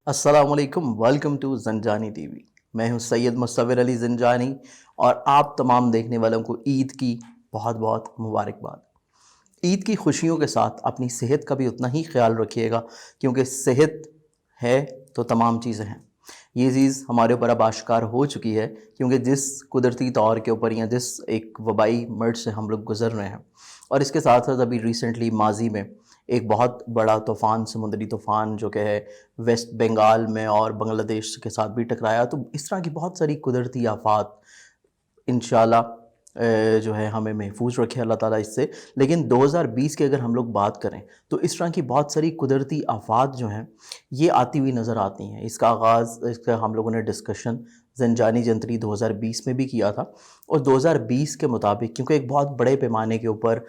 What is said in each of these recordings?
السلام علیکم، welcome to زنجانی T V. میں ہوں سید مصور علی زنجانی اور آپ تمام دیکھنے والوں کو عید کی بہت بہت مبارکباد۔ عید کی خوشیوں کے ساتھ اپنی صحت کا بھی اتنا ہی خیال رکھیے گا، کیونکہ صحت ہے تو تمام چیزیں ہیں۔ یہ چیز ہمارے اوپر اب آشکار ہو چکی ہے، کیونکہ جس قدرتی طور کے اوپر یا جس ایک وبائی مرض سے ہم لوگ گزر رہے ہیں، اور اس کے ساتھ ساتھ ابھی ریسنٹلی ماضی میں ایک بہت بڑا طوفان، سمندری طوفان جو کہ ہے ویسٹ بنگال میں اور بنگلہ دیش کے ساتھ بھی ٹکرایا، تو اس طرح کی بہت ساری قدرتی آفات انشاءاللہ جو ہے ہمیں محفوظ رکھے اللہ تعالیٰ اس سے۔ لیکن 2020 کی اگر ہم لوگ بات کریں تو اس طرح کی بہت ساری قدرتی آفات جو ہیں یہ آتی ہوئی نظر آتی ہیں۔ اس کا آغاز اس کا ہم لوگوں نے ڈسکشن زنجانی جنتری 2020 میں بھی کیا تھا، اور 2020 کے مطابق کیونکہ ایک بہت بڑے پیمانے کے اوپر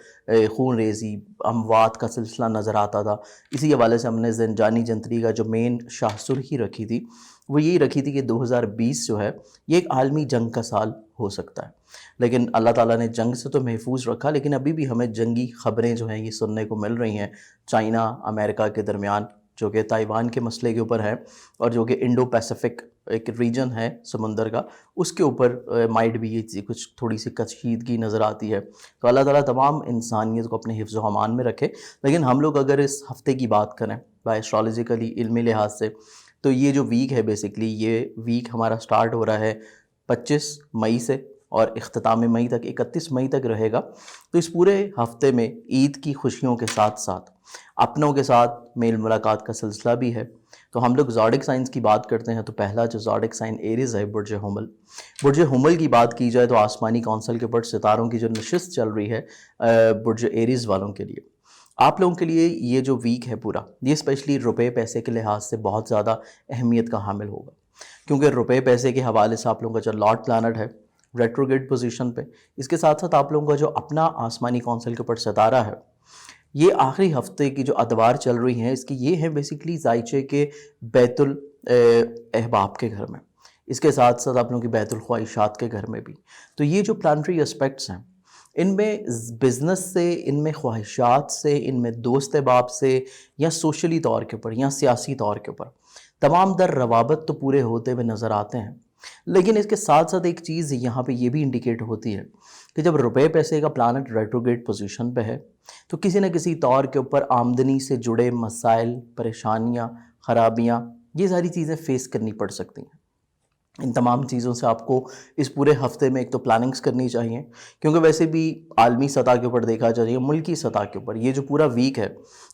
خون ریزی، اموات کا سلسلہ نظر آتا تھا، اسی حوالے سے ہم نے زنجانی جنتری کا جو مین شاہ سرخی رکھی تھی وہ یہی رکھی تھی کہ 2020 جو ہے یہ ایک عالمی جنگ کا سال ہو سکتا ہے۔ لیکن اللہ تعالیٰ نے جنگ سے تو محفوظ رکھا، لیکن ابھی بھی ہمیں جنگی خبریں جو ہیں یہ سننے کو مل رہی ہیں چائنا امریکا کے درمیان، جو کہ تائیوان کے مسئلے کے اوپر ہے، اور جو کہ انڈو پیسیفک ایک ریجن ہے سمندر کا، اس کے اوپر مائٹ بھی یہ کچھ تھوڑی سی کشیدگی نظر آتی ہے۔ تو اللہ تعالیٰ تمام انسانیت کو اپنے حفظ و امان میں رکھے۔ لیکن ہم لوگ اگر اس ہفتے کی بات کریں بائی اسٹرالوجیکلی علمی لحاظ سے، تو یہ جو ویک ہے بیسکلی یہ ویک ہمارا سٹارٹ ہو رہا ہے 25 مئی سے اور اختتام مئی تک 31 مئی تک رہے گا۔ تو اس پورے ہفتے میں عید کی خوشیوں کے ساتھ ساتھ اپنوں کے ساتھ میل ملاقات کا سلسلہ بھی ہے۔ تو ہم لوگ زوڈک سائنس کی بات کرتے ہیں تو پہلا جو زوڈک سائن ایریز ہے برج حمل۔ برج حمل کی بات کی جائے تو آسمانی کونسل کے اوپر ستاروں کی جو نشست چل رہی ہے برج ایریز والوں کے لیے، آپ لوگوں کے لیے یہ جو ویک ہے پورا، یہ اسپیشلی روپے پیسے کے لحاظ سے بہت زیادہ اہمیت کا حامل ہوگا، کیونکہ روپے پیسے کے حوالے سے آپ لوگوں کا جو لارڈ پلانٹ ہے ریٹروگریڈ پوزیشن پہ، اس کے ساتھ ساتھ آپ لوگوں کا جو اپنا آسمانی کونسل کے اوپر ستارہ ہے، یہ آخری ہفتے کی جو ادوار چل رہی ہیں اس کی یہ ہے بیسکلی زائچے کے بیت الاحباب کے گھر میں، اس کے ساتھ ساتھ آپ لوگوں کی بیت الخواہشات کے گھر میں بھی۔ تو یہ جو پلانٹری اسپیکٹس ہیں ان میں بزنس سے، ان میں خواہشات سے، ان میں دوست احباب سے، یا سوشلی طور کے اوپر یا سیاسی طور کے اوپر تمام در روابط تو پورے ہوتے ہوئے نظر آتے ہیں۔ لیکن اس کے ساتھ ساتھ ایک چیز یہاں پہ یہ بھی انڈیکیٹ ہوتی ہے کہ جب روپے پیسے کا پلانٹ ریٹروگریڈ پوزیشن پہ ہے تو کسی نہ کسی طور کے اوپر آمدنی سے جڑے مسائل، پریشانیاں، خرابیاں، یہ ساری چیزیں فیس کرنی پڑ سکتی ہیں۔ ان تمام چیزوں سے آپ کو اس پورے ہفتے میں ایک تو پلاننگز کرنی چاہیے، کیونکہ ویسے بھی عالمی سطح کے اوپر دیکھا جائے، ملکی سطح کے اوپر یہ جو پورا ویک ہے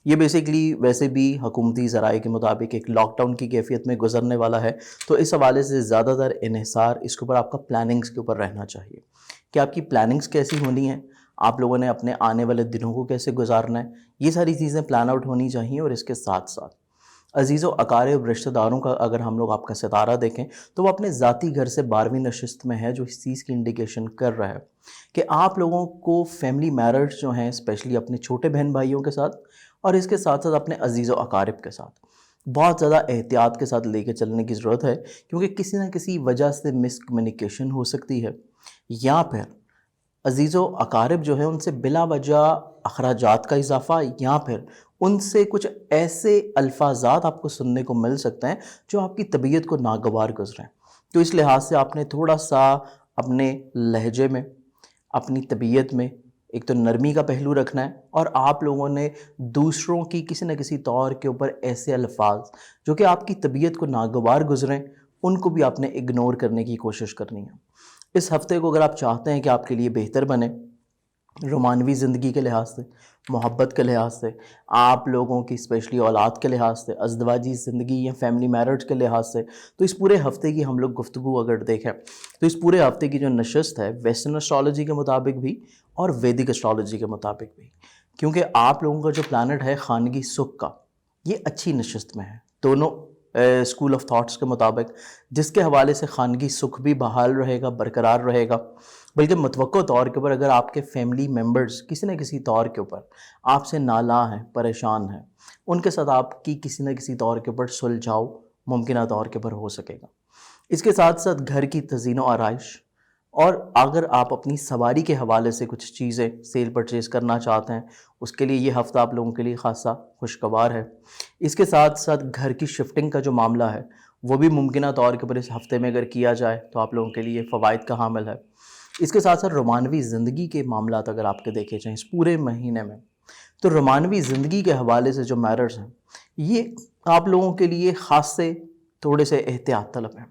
یہ بیسکلی ویسے بھی حکومتی ذرائع کے مطابق ایک لاک ڈاؤن کی کیفیت میں گزرنے والا ہے۔ تو اس حوالے سے زیادہ تر انحصار اس کے اوپر آپ کا پلاننگز کے اوپر رہنا چاہیے کہ آپ کی پلاننگز کیسی ہونی ہیں، آپ لوگوں نے اپنے آنے والے دنوں کو کیسے گزارنا ہے، یہ ساری چیزیں پلان آؤٹ ہونی چاہیے۔ اور اس کے ساتھ ساتھ عزیز و اقارب رشتہ داروں کا اگر ہم لوگ آپ کا ستارہ دیکھیں تو وہ اپنے ذاتی گھر سے 12ویں نشست میں ہے، جو اس چیز کی انڈیکیشن کر رہا ہے کہ آپ لوگوں کو فیملی میررز جو ہیں اسپیشلی اپنے چھوٹے بہن بھائیوں کے ساتھ اور اس کے ساتھ ساتھ اپنے عزیز و اقارب کے ساتھ بہت زیادہ احتیاط کے ساتھ لے کے چلنے کی ضرورت ہے، کیونکہ کسی نہ کسی وجہ سے مس کمیونیکیشن ہو سکتی ہے، یا پھر عزیز و اقارب جو ہیں ان سے بلا وجہ اخراجات کا اضافہ، یا پھر ان سے کچھ ایسے الفاظات آپ کو سننے کو مل سکتے ہیں جو آپ کی طبیعت کو ناگوار گزریں۔ تو اس لحاظ سے آپ نے تھوڑا سا اپنے لہجے میں، اپنی طبیعت میں ایک تو نرمی کا پہلو رکھنا ہے، اور آپ لوگوں نے دوسروں کی کسی نہ کسی طور کے اوپر ایسے الفاظ جو کہ آپ کی طبیعت کو ناگوار گزریں ان کو بھی آپ نے اگنور کرنے کی کوشش کرنی ہے۔ اس ہفتے کو اگر آپ چاہتے ہیں کہ آپ کے لیے بہتر بنے رومانوی زندگی کے لحاظ سے، محبت کے لحاظ سے، آپ لوگوں کی اسپیشلی اولاد کے لحاظ سے، ازدواجی زندگی یا فیملی میرج کے لحاظ سے، تو اس پورے ہفتے کی ہم لوگ گفتگو اگر دیکھیں تو اس پورے ہفتے کی جو نشست ہے ویسٹرن اسٹرالوجی کے مطابق بھی اور ویدک اسٹرالوجی کے مطابق بھی، کیونکہ آپ لوگوں کا جو پلانٹ ہے خانگی سکھ کا، یہ اچھی نشست میں ہے دونوں اسکول آف تھاٹس کے مطابق، جس کے حوالے سے خانگی سکھ بھی بحال رہے گا، برقرار رہے گا۔ بلکہ متوقع طور کے اوپر اگر آپ کے فیملی ممبرز کسی نہ کسی طور کے اوپر آپ سے نالاں ہیں، پریشان ہیں، ان کے ساتھ آپ کی کسی نہ کسی طور کے اوپر سلجھاؤ ممکنہ طور کے اوپر ہو سکے گا۔ اس کے ساتھ ساتھ گھر کی تزئین و آرائش، اور اگر آپ اپنی سواری کے حوالے سے کچھ چیزیں سیل پرچیز کرنا چاہتے ہیں، اس کے لیے یہ ہفتہ آپ لوگوں کے لیے خاصا خوشگوار ہے۔ اس کے ساتھ ساتھ گھر کی شفٹنگ کا جو معاملہ ہے وہ بھی ممکنہ طور کے اوپر اس ہفتے میں اگر کیا جائے تو آپ لوگوں کے لیے فوائد کا حامل ہے۔ اس کے ساتھ ساتھ رومانوی زندگی کے معاملات اگر آپ کے دیکھے جائیں اس پورے مہینے میں، تو رومانوی زندگی کے حوالے سے جو میٹرز ہیں یہ آپ لوگوں کے لیے خاص سے تھوڑے سے احتیاط طلب ہیں،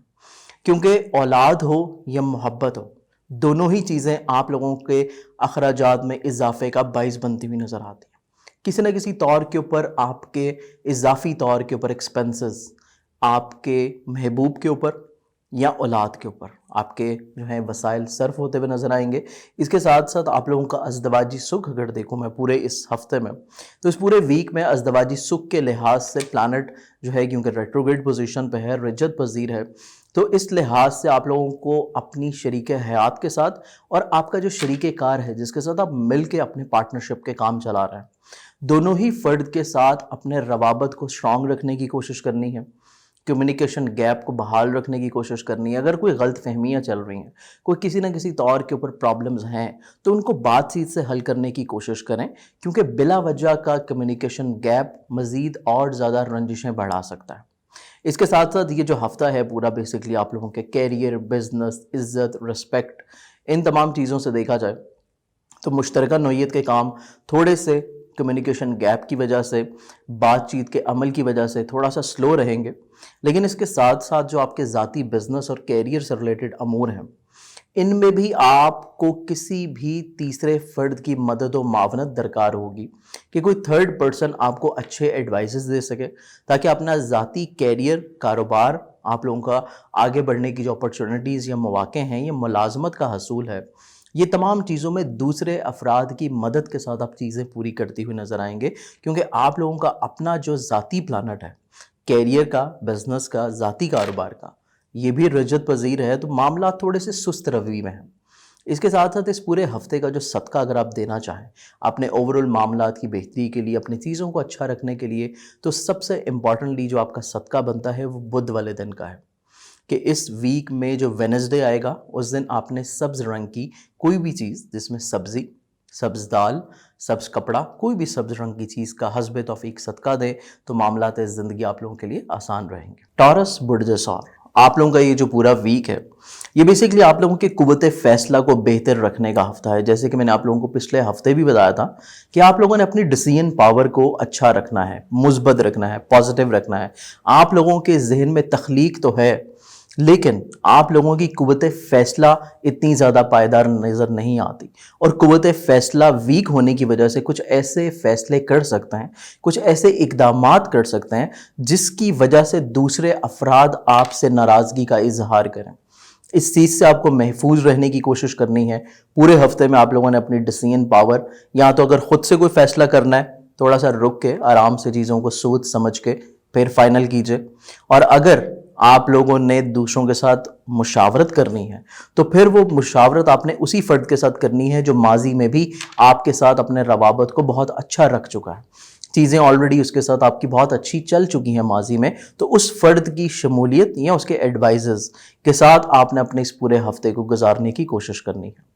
کیونکہ اولاد ہو یا محبت ہو، دونوں ہی چیزیں آپ لوگوں کے اخراجات میں اضافے کا باعث بنتی ہوئی نظر آتی ہیں۔ کسی نہ کسی طور کے اوپر آپ کے اضافی طور کے اوپر ایکسپنسز آپ کے محبوب کے اوپر یا اولاد کے اوپر آپ کے جو ہیں وسائل صرف ہوتے ہوئے نظر آئیں گے۔ اس کے ساتھ ساتھ آپ لوگوں کا ازدواجی سکھ اگر دیکھوں میں پورے اس ہفتے میں، تو اس پورے ویک میں ازدواجی سکھ کے لحاظ سے پلانٹ جو ہے کیونکہ ریٹروگریڈ پوزیشن پہ ہے، رجت پذیر ہے، تو اس لحاظ سے آپ لوگوں کو اپنی شریک حیات کے ساتھ اور آپ کا جو شریک کار ہے جس کے ساتھ آپ مل کے اپنے پارٹنرشپ کے کام چلا رہے ہیں، دونوں ہی فرد کے ساتھ اپنے روابط کو اسٹرانگ رکھنے کی کوشش کرنی ہے، کمیونیکیشن گیپ کو بحال رکھنے کی کوشش کرنی ہے۔ اگر کوئی غلط فہمیاں چل رہی ہیں، کوئی کسی نہ کسی طور کے اوپر پرابلمز ہیں، تو ان کو بات چیت سے حل کرنے کی کوشش کریں، کیونکہ بلا وجہ کا کمیونیکیشن گیپ مزید اور زیادہ رنجشیں بڑھا سکتا ہے۔ اس کے ساتھ ساتھ یہ جو ہفتہ ہے پورا بیسکلی آپ لوگوں کے کیریئر، بزنس، عزت، رسپیکٹ، ان تمام چیزوں سے دیکھا جائے تو مشترکہ نوعیت کے کام تھوڑے سے کمیونیکیشن گیپ کی وجہ سے، بات چیت کے عمل کی وجہ سے تھوڑا سا سلو رہیں گے، لیکن اس کے ساتھ ساتھ جو آپ کے ذاتی بزنس اور کیریئر سے ریلیٹڈ امور ہیں ان میں بھی آپ کو کسی بھی تیسرے فرد کی مدد و معاونت درکار ہوگی کہ کوئی تھرڈ پرسن آپ کو اچھے ایڈوائزز دے سکے تاکہ اپنا ذاتی کیریئر، کاروبار، آپ لوگوں کا آگے بڑھنے کی جو اپرچونٹیز یا مواقع ہیں، یہ ملازمت کا حصول ہے، یہ تمام چیزوں میں دوسرے افراد کی مدد کے ساتھ آپ چیزیں پوری کرتی ہوئی نظر آئیں گے، کیونکہ آپ لوگوں کا اپنا جو ذاتی پلانٹ ہے، کیریئر کا، بزنس کا، ذاتی کاروبار کا، یہ بھی رجت پذیر ہے، تو معاملات تھوڑے سے سست روی میں ہیں۔ اس کے ساتھ ساتھ اس پورے ہفتے کا جو صدقہ اگر آپ دینا چاہیں اپنے اوورال معاملات کی بہتری کے لیے، اپنی چیزوں کو اچھا رکھنے کے لیے، تو سب سے امپورٹنٹلی جو آپ کا صدقہ بنتا ہے وہ بدھ والے دن کا ہے، کہ اس ویک میں جو وینسڈے آئے گا اس دن آپ نے سبز رنگ کی کوئی بھی چیز جس میں سبزی، سبز دال، سبز کپڑا، کوئی بھی سبز رنگ کی چیز کا حسب توفیق صدقہ دے تو معاملات زندگی آپ لوگوں کے لیے آسان رہیں گے۔ ٹورس برج ثور، آپ لوگوں کا یہ جو پورا ویک ہے یہ بیسکلی آپ لوگوں کی قوت فیصلہ کو بہتر رکھنے کا ہفتہ ہے۔ جیسے کہ میں نے آپ لوگوں کو پچھلے ہفتے بھی بتایا تھا کہ آپ لوگوں نے اپنی ڈیسیژن پاور کو اچھا رکھنا ہے، مثبت رکھنا ہے، پازیٹیو رکھنا ہے۔ آپ لوگوں کے ذہن میں تخلیق تو ہے، لیکن آپ لوگوں کی قوت فیصلہ اتنی زیادہ پائیدار نظر نہیں آتی، اور قوت فیصلہ ویک ہونے کی وجہ سے کچھ ایسے فیصلے کر سکتے ہیں، کچھ ایسے اقدامات کر سکتے ہیں جس کی وجہ سے دوسرے افراد آپ سے ناراضگی کا اظہار کریں۔ اس چیز سے آپ کو محفوظ رہنے کی کوشش کرنی ہے۔ پورے ہفتے میں آپ لوگوں نے اپنی ڈیسیژن پاور، یا تو اگر خود سے کوئی فیصلہ کرنا ہے تھوڑا سا رک کے آرام سے چیزوں کو سوچ سمجھ کے پھر فائنل کیجئے، اور اگر آپ لوگوں نے دوسروں کے ساتھ مشاورت کرنی ہے تو پھر وہ مشاورت آپ نے اسی فرد کے ساتھ کرنی ہے جو ماضی میں بھی آپ کے ساتھ اپنے روابط کو بہت اچھا رکھ چکا ہے، چیزیں آلریڈی اس کے ساتھ آپ کی بہت اچھی چل چکی ہیں ماضی میں، تو اس فرد کی شمولیت یا اس کے ایڈوائزز کے ساتھ آپ نے اپنے اس پورے ہفتے کو گزارنے کی کوشش کرنی ہے۔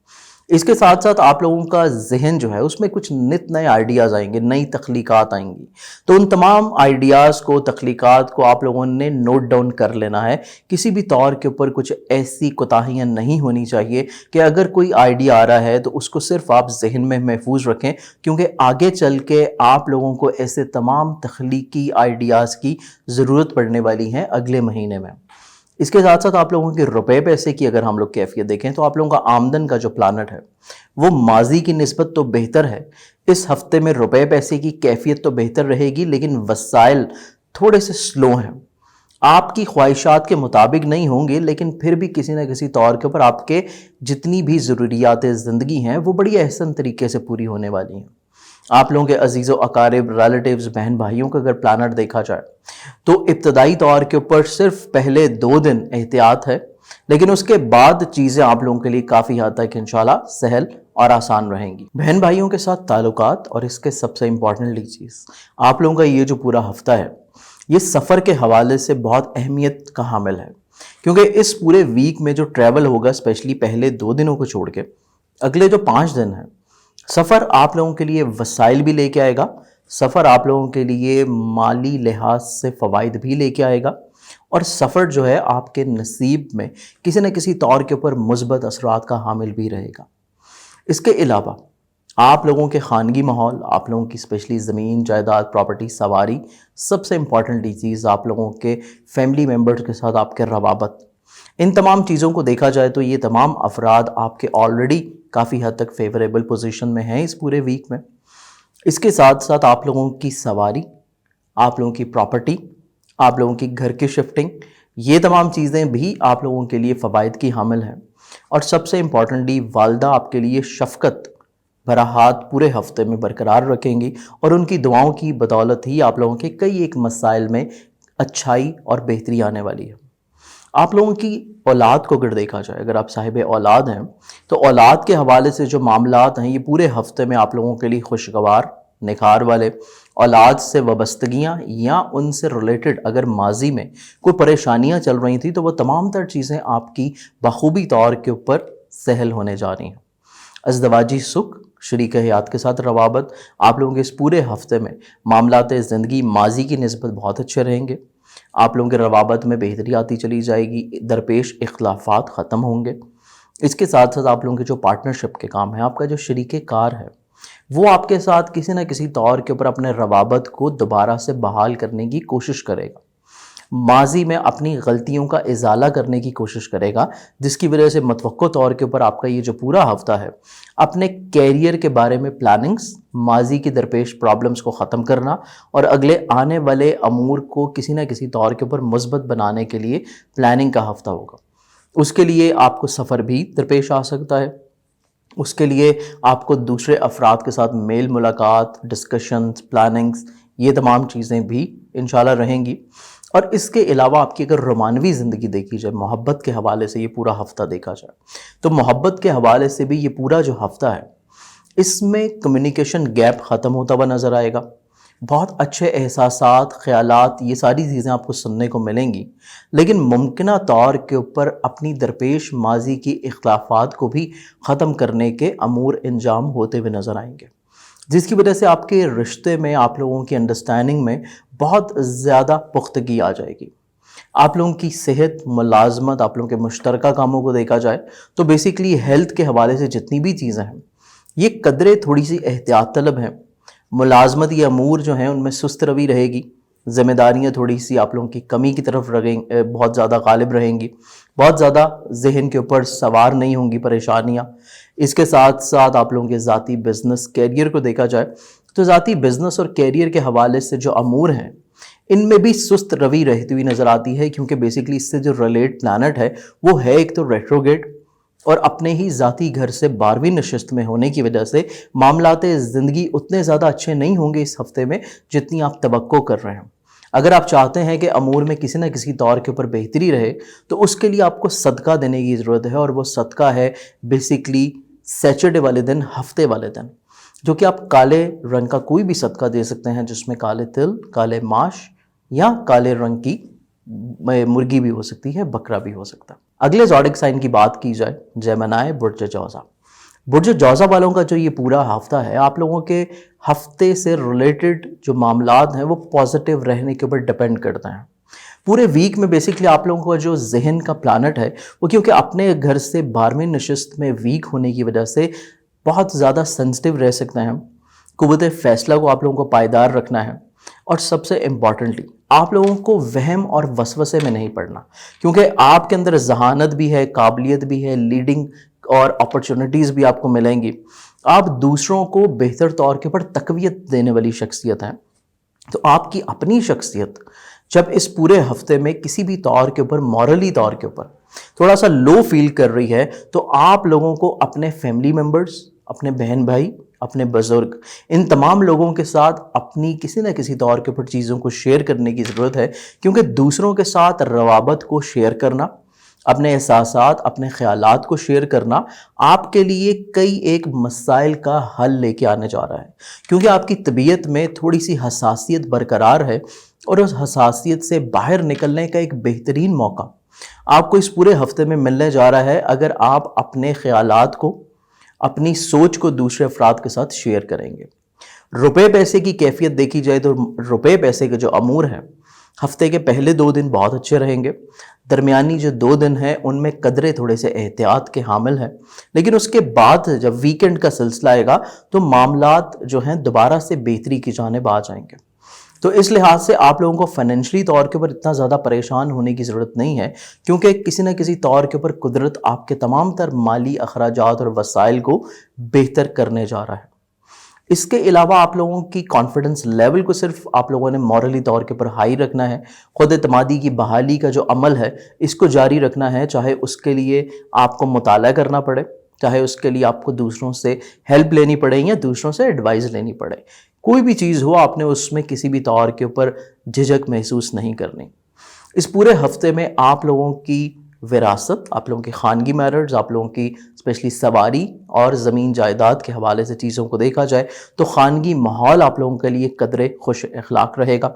اس کے ساتھ ساتھ آپ لوگوں کا ذہن جو ہے اس میں کچھ نت نئے آئیڈیاز آئیں گے، نئی تخلیقات آئیں گی، تو ان تمام آئیڈیاز کو، تخلیقات کو آپ لوگوں نے نوٹ ڈاؤن کر لینا ہے۔ کسی بھی طور کے اوپر کچھ ایسی کوتاہیاں نہیں ہونی چاہیے کہ اگر کوئی آئیڈیا آ رہا ہے تو اس کو صرف آپ ذہن میں محفوظ رکھیں، کیونکہ آگے چل کے آپ لوگوں کو ایسے تمام تخلیقی آئیڈیاز کی ضرورت پڑنے والی ہیں اگلے مہینے میں۔ اس کے ساتھ ساتھ آپ لوگوں کے روپے پیسے کی اگر ہم لوگ کیفیت دیکھیں تو آپ لوگوں کا آمدن کا جو پلانٹ ہے وہ ماضی کی نسبت تو بہتر ہے۔ اس ہفتے میں روپے پیسے کی کیفیت تو بہتر رہے گی، لیکن وسائل تھوڑے سے سلو ہیں، آپ کی خواہشات کے مطابق نہیں ہوں گے، لیکن پھر بھی کسی نہ کسی طور کے اوپر آپ کے جتنی بھی ضروریات زندگی ہیں وہ بڑی احسن طریقے سے پوری ہونے والی ہیں۔ آپ لوگوں کے عزیز و اقارب، ریلیٹیوز، بہن بھائیوں کا اگر پلانٹ دیکھا جائے تو ابتدائی طور کے اوپر صرف پہلے 2 دن احتیاط ہے، لیکن اس کے بعد چیزیں آپ لوگوں کے لیے کافی حد تک انشاءاللہ سہل اور آسان رہیں گی۔ بہن بھائیوں کے ساتھ تعلقات، اور اس کے سب سے امپورٹنٹلی چیز آپ لوگوں کا یہ جو پورا ہفتہ ہے یہ سفر کے حوالے سے بہت اہمیت کا حامل ہے۔ کیونکہ اس پورے ویک میں جو ٹریول ہوگا اسپیشلی پہلے 2 دنوں کو چھوڑ کے اگلے جو 5 دن ہیں، سفر آپ لوگوں کے لیے وسائل بھی لے کے آئے گا، سفر آپ لوگوں کے لیے مالی لحاظ سے فوائد بھی لے کے آئے گا، اور سفر جو ہے آپ کے نصیب میں کسی نہ کسی طور کے اوپر مثبت اثرات کا حامل بھی رہے گا۔ اس کے علاوہ آپ لوگوں کے خانگی ماحول، آپ لوگوں کی اسپیشلی زمین جائیداد پراپرٹی سواری، سب سے امپورٹنٹ چیز آپ لوگوں کے فیملی ممبرز کے ساتھ آپ کے روابط، ان تمام چیزوں کو دیکھا جائے تو یہ تمام افراد آپ کے آلریڈی کافی حد تک فیوریبل پوزیشن میں ہیں اس پورے ویک میں۔ اس کے ساتھ ساتھ آپ لوگوں کی سواری، آپ لوگوں کی پراپرٹی، آپ لوگوں کی گھر کی شفٹنگ، یہ تمام چیزیں بھی آپ لوگوں کے لیے فوائد کی حامل ہیں۔ اور سب سے امپورٹنٹلی والدہ آپ کے لیے شفقت بھرا ہاتھ پورے ہفتے میں برقرار رکھیں گی، اور ان کی دعاؤں کی بدولت ہی آپ لوگوں کے کئی ایک مسائل میں اچھائی اور بہتری آنے والی ہے۔ آپ لوگوں کی اولاد کو اگر دیکھا جائے، اگر آپ صاحب اولاد ہیں تو اولاد کے حوالے سے جو معاملات ہیں یہ پورے ہفتے میں آپ لوگوں کے لیے خوشگوار، نکھار والے۔ اولاد سے وابستگیاں یا ان سے ریلیٹڈ اگر ماضی میں کوئی پریشانیاں چل رہی تھیں تو وہ تمام تر چیزیں آپ کی بخوبی طور کے اوپر سہل ہونے جا رہی ہیں۔ ازدواجی سکھ، شریک حیات کے ساتھ روابط، آپ لوگوں کے اس پورے ہفتے میں معاملات زندگی ماضی کی نسبت بہت اچھے رہیں گے۔ آپ لوگوں کے روابط میں بہتری آتی چلی جائے گی، درپیش اختلافات ختم ہوں گے۔ اس کے ساتھ ساتھ آپ لوگوں کے جو پارٹنرشپ کے کام ہیں، آپ کا جو شریک کار ہے وہ آپ کے ساتھ کسی نہ کسی طور کے اوپر اپنے روابط کو دوبارہ سے بحال کرنے کی کوشش کرے گا، ماضی میں اپنی غلطیوں کا ازالہ کرنے کی کوشش کرے گا، جس کی وجہ سے متوقع طور کے اوپر آپ کا یہ جو پورا ہفتہ ہے اپنے کیریئر کے بارے میں پلاننگز، ماضی کی درپیش پرابلمز کو ختم کرنا اور اگلے آنے والے امور کو کسی نہ کسی طور کے اوپر مثبت بنانے کے لیے پلاننگ کا ہفتہ ہوگا۔ اس کے لیے آپ کو سفر بھی درپیش آ سکتا ہے، اس کے لیے آپ کو دوسرے افراد کے ساتھ میل ملاقات، ڈسکشنز، پلاننگز، یہ تمام چیزیں بھی انشاءاللہ رہیں گی۔ اور اس کے علاوہ آپ کی اگر رومانوی زندگی دیکھی جائے، محبت کے حوالے سے یہ پورا ہفتہ دیکھا جائے تو محبت کے حوالے سے بھی یہ پورا جو ہفتہ ہے اس میں کمیونیکیشن گیپ ختم ہوتا ہوا نظر آئے گا۔ بہت اچھے احساسات، خیالات، یہ ساری چیزیں آپ کو سننے کو ملیں گی، لیکن ممکنہ طور کے اوپر اپنی درپیش ماضی کی اختلافات کو بھی ختم کرنے کے امور انجام ہوتے ہوئے نظر آئیں گے، جس کی وجہ سے آپ کے رشتے میں، آپ لوگوں کی انڈرسٹینڈنگ میں بہت زیادہ پختگی آ جائے گی۔ آپ لوگوں کی صحت، ملازمت، آپ لوگوں کے مشترکہ کاموں کو دیکھا جائے تو بیسیکلی ہیلتھ کے حوالے سے جتنی بھی چیزیں ہیں یہ قدرے تھوڑی سی احتیاط طلب ہیں۔ ملازمت یا امور جو ہیں ان میں سست روی رہے گی، ذمہ داریاں تھوڑی سی آپ لوگوں کی کمی کی طرف بہت زیادہ غالب رہیں گی، بہت زیادہ ذہن کے اوپر سوار نہیں ہوں گی پریشانیاں۔ اس کے ساتھ ساتھ آپ لوگوں کے ذاتی بزنس کیریئر کو دیکھا جائے تو ذاتی بزنس اور کیریئر کے حوالے سے جو امور ہیں ان میں بھی سست روی رہتی ہوئی نظر آتی ہے، کیونکہ بیسیکلی اس سے جو ریلیٹ پلانٹ ہے وہ ہے ایک تو ریٹروگیٹ، اور اپنے ہی ذاتی گھر سے 12ویں نشست میں ہونے کی وجہ سے معاملات زندگی اتنے زیادہ اچھے نہیں ہوں گے اس ہفتے میں جتنی آپ توقع کر رہے ہیں۔ اگر آپ چاہتے ہیں کہ امور میں کسی نہ کسی طور کے اوپر بہتری رہے تو اس کے لیے آپ کو صدقہ دینے کی ضرورت ہے، اور وہ صدقہ ہے بیسیکلی سیچرڈے والے دن، ہفتے والے دن، جو کہ آپ کالے رنگ کا کوئی بھی صدقہ دے سکتے ہیں، جس میں کالے تل، کالے ماش یا کالے رنگ کی مرغی بھی ہو سکتی ہے، بکرا بھی ہو سکتا ہے۔ اگلے زوڈک سائن کی بات کی جائے، جیمنائے، برج جوزا۔ برج جوزا والوں کا جو یہ پورا ہفتہ ہے آپ لوگوں کے ہفتے سے ریلیٹڈ جو معاملات ہیں وہ پازیٹیو رہنے کے اوپر ڈپینڈ کرتے ہیں۔ پورے ویک میں بیسیکلی آپ لوگوں کا جو ذہن کا پلانٹ ہے وہ کیونکہ اپنے گھر سے 12ویں نشست میں ویک ہونے کی وجہ سے بہت زیادہ سینسٹیو رہ سکتے ہیں، قوت فیصلہ کو آپ لوگوں کو پائیدار رکھنا ہے، اور سب سے امپورٹنٹلی آپ لوگوں کو وہم اور وسوسے میں نہیں پڑنا، کیونکہ آپ کے اندر ذہانت بھی ہے، قابلیت بھی ہے، لیڈنگ اور اپرچونٹیز بھی آپ کو ملیں گی۔ آپ دوسروں کو بہتر طور کے پر تقویت دینے والی شخصیت ہیں، تو آپ کی اپنی شخصیت جب اس پورے ہفتے میں کسی بھی طور کے اوپر مورلی طور کے اوپر تھوڑا سا لو فیل کر رہی ہے تو آپ لوگوں کو اپنے فیملی ممبرز، اپنے بہن بھائی، اپنے بزرگ، ان تمام لوگوں کے ساتھ اپنی کسی نہ کسی طور کے اوپر چیزوں کو شیئر کرنے کی ضرورت ہے، کیونکہ دوسروں کے ساتھ روابط کو شیئر کرنا، اپنے احساسات، اپنے خیالات کو شیئر کرنا آپ کے لیے کئی ایک مسائل کا حل لے کے آنے جا رہا ہے، کیونکہ آپ کی طبیعت میں تھوڑی سی حساسیت برقرار ہے، اور اس حساسیت سے باہر نکلنے کا ایک بہترین موقع آپ کو اس پورے ہفتے میں ملنے جا رہا ہے اگر آپ اپنے خیالات کو، اپنی سوچ کو دوسرے افراد کے ساتھ شیئر کریں گے۔ روپے پیسے کی کیفیت دیکھی جائے تو روپے پیسے کے جو امور ہیں ہفتے کے پہلے 2 دن بہت اچھے رہیں گے، درمیانی جو 2 دن ہیں ان میں قدرے تھوڑے سے احتیاط کے حامل ہیں، لیکن اس کے بعد جب ویکنڈ کا سلسلہ آئے گا تو معاملات جو ہیں دوبارہ سے بہتری کی جانب آ جائیں گے۔ تو اس لحاظ سے آپ لوگوں کو فائنینشلی طور کے اوپر اتنا زیادہ پریشان ہونے کی ضرورت نہیں ہے، کیونکہ کسی نہ کسی طور کے اوپر قدرت آپ کے تمام تر مالی اخراجات اور وسائل کو بہتر کرنے جا رہا ہے۔ اس کے علاوہ آپ لوگوں کی کانفیڈنس لیول کو صرف آپ لوگوں نے مورلی طور کے اوپر ہائی رکھنا ہے، خود اعتمادی کی بحالی کا جو عمل ہے اس کو جاری رکھنا ہے، چاہے اس کے لیے آپ کو مطالعہ کرنا پڑے، چاہے اس کے لیے آپ کو دوسروں سے ہیلپ لینی پڑے یا دوسروں سے ایڈوائز لینی پڑے، کوئی بھی چیز ہو آپ نے اس میں کسی بھی طور کے اوپر جھجک محسوس نہیں کرنی۔ اس پورے ہفتے میں آپ لوگوں کی وراثت، آپ لوگوں کی خانگی میٹرز، آپ لوگوں کی اسپیشلی سواری اور زمین جائیداد کے حوالے سے چیزوں کو دیکھا جائے تو خانگی ماحول آپ لوگوں کے لیے قدرے خوش اخلاق رہے گا۔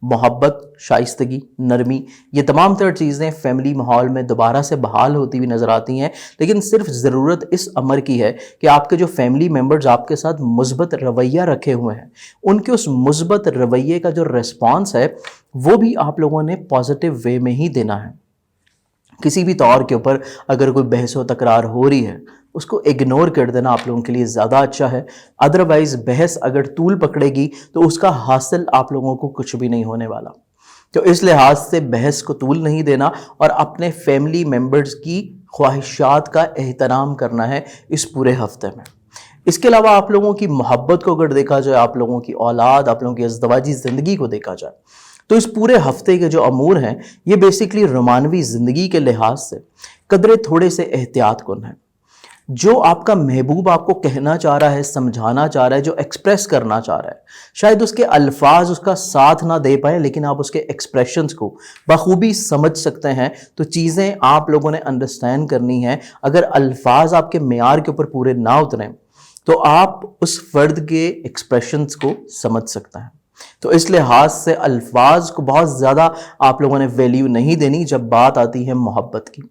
محبت، شائستگی، نرمی، یہ تمام تر چیزیں فیملی ماحول میں دوبارہ سے بحال ہوتی ہوئی نظر آتی ہیں، لیکن صرف ضرورت اس امر کی ہے کہ آپ کے جو فیملی ممبرز آپ کے ساتھ مثبت رویہ رکھے ہوئے ہیں ان کے اس مثبت رویے کا جو ریسپانس ہے وہ بھی آپ لوگوں نے پازیٹیو وے میں ہی دینا ہے۔ کسی بھی طور کے اوپر اگر کوئی بحث و تکرار ہو رہی ہے اس کو اگنور کر دینا آپ لوگوں کے لیے زیادہ اچھا ہے، ادروائز بحث اگر طول پکڑے گی تو اس کا حاصل آپ لوگوں کو کچھ بھی نہیں ہونے والا۔ تو اس لحاظ سے بحث کو طول نہیں دینا اور اپنے فیملی ممبرز کی خواہشات کا احترام کرنا ہے اس پورے ہفتے میں۔ اس کے علاوہ آپ لوگوں کی محبت کو اگر دیکھا جائے، آپ لوگوں کی اولاد، آپ لوگوں کی ازدواجی زندگی کو دیکھا جائے تو اس پورے ہفتے کے جو امور ہیں یہ بیسیکلی رومانوی زندگی کے لحاظ سے قدرے تھوڑے سے احتیاط کن ہیں۔ جو آپ کا محبوب آپ کو کہنا چاہ رہا ہے، سمجھانا چاہ رہا ہے، جو ایکسپریس کرنا چاہ رہا ہے، شاید اس کے الفاظ اس کا ساتھ نہ دے پائیں لیکن آپ اس کے ایکسپریشنز کو بخوبی سمجھ سکتے ہیں۔ تو چیزیں آپ لوگوں نے انڈرسٹینڈ کرنی ہیں، اگر الفاظ آپ کے معیار کے اوپر پورے نہ اتریں تو آپ اس فرد کے ایکسپریشنز کو سمجھ سکتے ہیں۔ تو اس لحاظ سے الفاظ کو بہت زیادہ آپ لوگوں نے ویلیو نہیں دینی جب بات آتی ہے محبت کی۔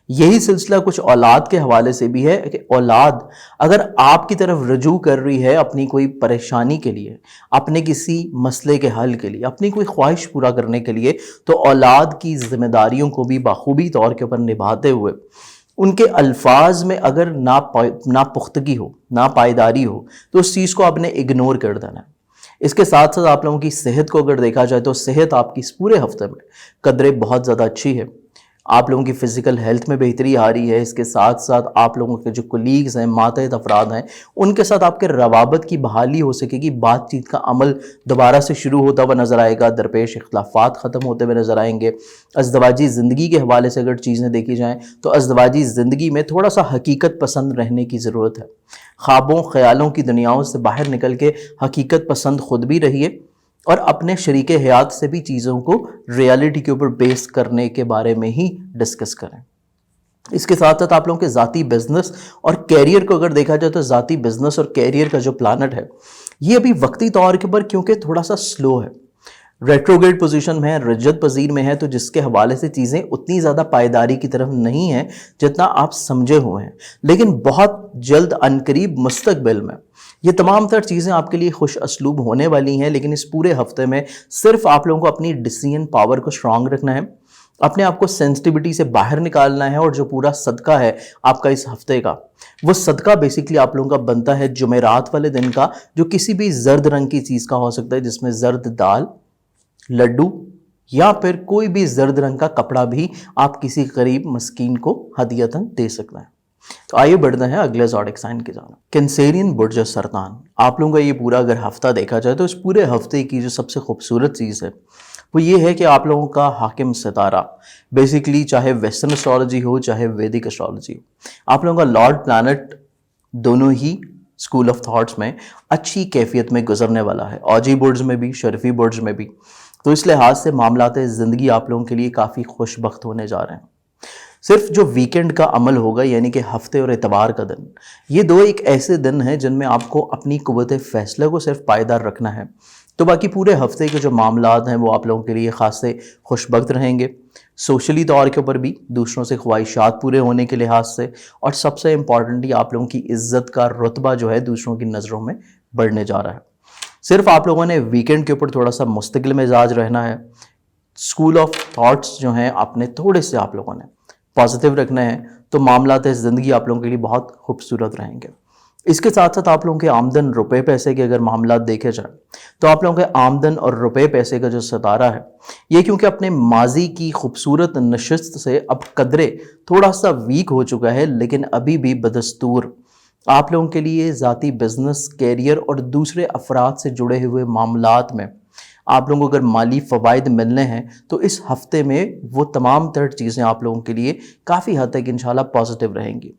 یہی سلسلہ کچھ اولاد کے حوالے سے بھی ہے کہ اولاد اگر آپ کی طرف رجوع کر رہی ہے اپنی کوئی پریشانی کے لیے، اپنے کسی مسئلے کے حل کے لیے، اپنی کوئی خواہش پورا کرنے کے لیے، تو اولاد کی ذمہ داریوں کو بھی بخوبی طور کے اوپر نبھاتے ہوئے ان کے الفاظ میں اگر ناپختگی ہو، ناپائیداری ہو تو اس چیز کو آپ نے اگنور کر دینا ہے۔ اس کے ساتھ ساتھ آپ لوگوں کی صحت کو اگر دیکھا جائے تو صحت آپ کی اس پورے ہفتے میں قدرے بہت زیادہ اچھی ہے، آپ لوگوں کی فزیکل ہیلتھ میں بہتری آ رہی ہے۔ اس کے ساتھ ساتھ آپ لوگوں کے جو کولیگز ہیں، ماتحت افراد ہیں، ان کے ساتھ آپ کے روابط کی بحالی ہو سکے گی، بات چیت کا عمل دوبارہ سے شروع ہوتا ہوا نظر آئے گا، درپیش اختلافات ختم ہوتے ہوئے نظر آئیں گے۔ ازدواجی زندگی کے حوالے سے اگر چیزیں دیکھی جائیں تو ازدواجی زندگی میں تھوڑا سا حقیقت پسند رہنے کی ضرورت ہے۔ خوابوں خیالوں کی دنیاؤں سے باہر نکل کے حقیقت پسند خود بھی رہیے اور اپنے شریک حیات سے بھی چیزوں کو ریالٹی کے اوپر بیس کرنے کے بارے میں ہی ڈسکس کریں۔ اس کے ساتھ ساتھ آپ لوگوں کے ذاتی بزنس اور کیریئر کو اگر دیکھا جائے تو ذاتی بزنس اور کیریئر کا جو پلانٹ ہے یہ ابھی وقتی طور کے اوپر کیونکہ تھوڑا سا سلو ہے، ریٹروگریڈ پوزیشن میں ہے، رجعت پذیر میں ہے، تو جس کے حوالے سے چیزیں اتنی زیادہ پائیداری کی طرف نہیں ہیں جتنا آپ سمجھے ہوئے ہیں، لیکن بہت جلد عنقریب مستقبل میں یہ تمام تر چیزیں آپ کے لیے خوش اسلوب ہونے والی ہیں۔ لیکن اس پورے ہفتے میں صرف آپ لوگوں کو اپنی ڈیسیژن پاور کو اسٹرانگ رکھنا ہے، اپنے آپ کو سینسٹیوٹی سے باہر نکالنا ہے، اور جو پورا صدقہ ہے آپ کا اس ہفتے کا، وہ صدقہ بیسیکلی آپ لوگوں کا بنتا ہے جمعرات والے دن کا، جو کسی بھی زرد رنگ کی چیز کا ہو سکتا ہے، جس میں زرد دال، لڈو یا پھر کوئی بھی زرد رنگ کا کپڑا بھی آپ کسی غریب مسکین کو ہدیتاً دے سکتے ہیں۔ تو آئیے بڑھتے ہیں اگلے زوڈک سائن کی جانب۔ کینسیرین برج سرطان، آپ لوگوں کا یہ پورا اگر ہفتہ دیکھا جائے تو اس پورے ہفتے کی جو سب سے خوبصورت چیز ہے وہ یہ ہے کہ آپ لوگوں کا حاکم ستارہ بیسیکلی چاہے ویسٹرن اسٹرالوجی ہو چاہے ویدک اسٹرالوجی ہو، آپ لوگوں کا لارڈ پلانٹ دونوں ہی اسکول آف تھاٹس میں اچھی کیفیت میں گزرنے والا ہے، اوجی برج میں بھی، شرفی برج میں بھی۔ تو اس لحاظ سے معاملات زندگی آپ لوگوں کے لیے کافی خوش بخت ہونے جا رہے ہیں۔ صرف جو ویکنڈ کا عمل ہوگا یعنی کہ ہفتے اور اتوار کا دن، یہ دو ایک ایسے دن ہیں جن میں آپ کو اپنی قوت فیصلہ کو صرف پائیدار رکھنا ہے، تو باقی پورے ہفتے کے جو معاملات ہیں وہ آپ لوگوں کے لیے خاصے خوش بخت رہیں گے، سوشلی طور کے اوپر بھی، دوسروں سے خواہشات پورے ہونے کے لحاظ سے، اور سب سے امپورٹنٹلی آپ لوگوں کی عزت کا رتبہ جو ہے دوسروں کی نظروں میں بڑھنے جا رہا ہے۔ صرف آپ لوگوں نے ویکنڈ کے اوپر تھوڑا سا مستقل مزاج رہنا ہے، اسکول آف تھاٹس جو ہیں اپنے تھوڑے سے آپ لوگوں نے پازیٹیو رکھنے ہیں، تو معاملات زندگی آپ لوگوں کے لیے بہت خوبصورت رہیں گے۔ اس کے ساتھ ساتھ آپ لوگوں کے آمدن روپے پیسے کے اگر معاملات دیکھے جائیں تو آپ لوگوں کے آمدن اور روپے پیسے کا جو ستارہ ہے یہ کیونکہ اپنے ماضی کی خوبصورت نشست سے اب قدرے تھوڑا سا ویک ہو چکا ہے، لیکن ابھی بھی بدستور آپ لوگوں کے لیے ذاتی بزنس، کیریئر اور دوسرے افراد سے جڑے ہوئے معاملات میں آپ لوگوں کو اگر مالی فوائد ملنے ہیں تو اس ہفتے میں وہ تمام تر چیزیں آپ لوگوں کے لیے کافی حد تک انشاءاللہ پازیٹیو رہیں گی۔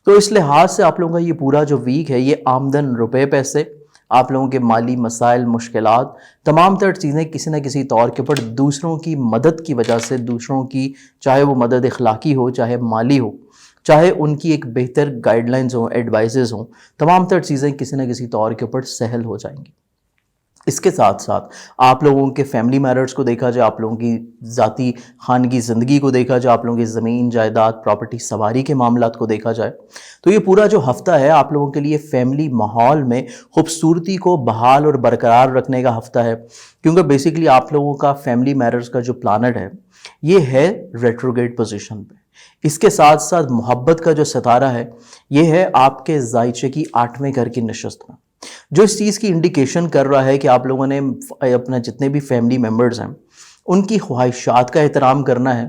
تو اس لحاظ سے آپ لوگوں کا یہ پورا جو ویک ہے یہ آمدن، روپے پیسے، آپ لوگوں کے مالی مسائل، مشکلات، تمام تر چیزیں کسی نہ کسی طور کے اوپر دوسروں کی مدد کی وجہ سے، دوسروں کی چاہے وہ مدد اخلاقی ہو، چاہے مالی ہو، چاہے ان کی ایک بہتر گائیڈ لائنز ہوں، ایڈوائزز ہوں، تمام تر چیزیں کسی نہ کسی طور کے اوپر سہل ہو جائیں گی۔ اس کے ساتھ ساتھ آپ لوگوں کے فیملی میٹرز کو دیکھا جائے، آپ لوگوں کی ذاتی خانگی زندگی کو دیکھا جائے، آپ لوگوں کی زمین جائیداد، پراپرٹی سواری کے معاملات کو دیکھا جائے تو یہ پورا جو ہفتہ ہے آپ لوگوں کے لیے فیملی ماحول میں خوبصورتی کو بحال اور برقرار رکھنے کا ہفتہ ہے، کیونکہ بیسیکلی آپ لوگوں کا فیملی میٹرز کا جو پلانٹ ہے یہ ہے ریٹروگریڈ پوزیشن پہ۔ اس کے ساتھ ساتھ محبت کا جو ستارہ ہے یہ ہے آپ کے ذائچے کی 8ویں گھر کی نشست میں، جو اس چیز کی انڈیکیشن کر رہا ہے کہ آپ لوگوں نے اپنا جتنے بھی فیملی ممبرز ہیں ان کی خواہشات کا احترام کرنا ہے،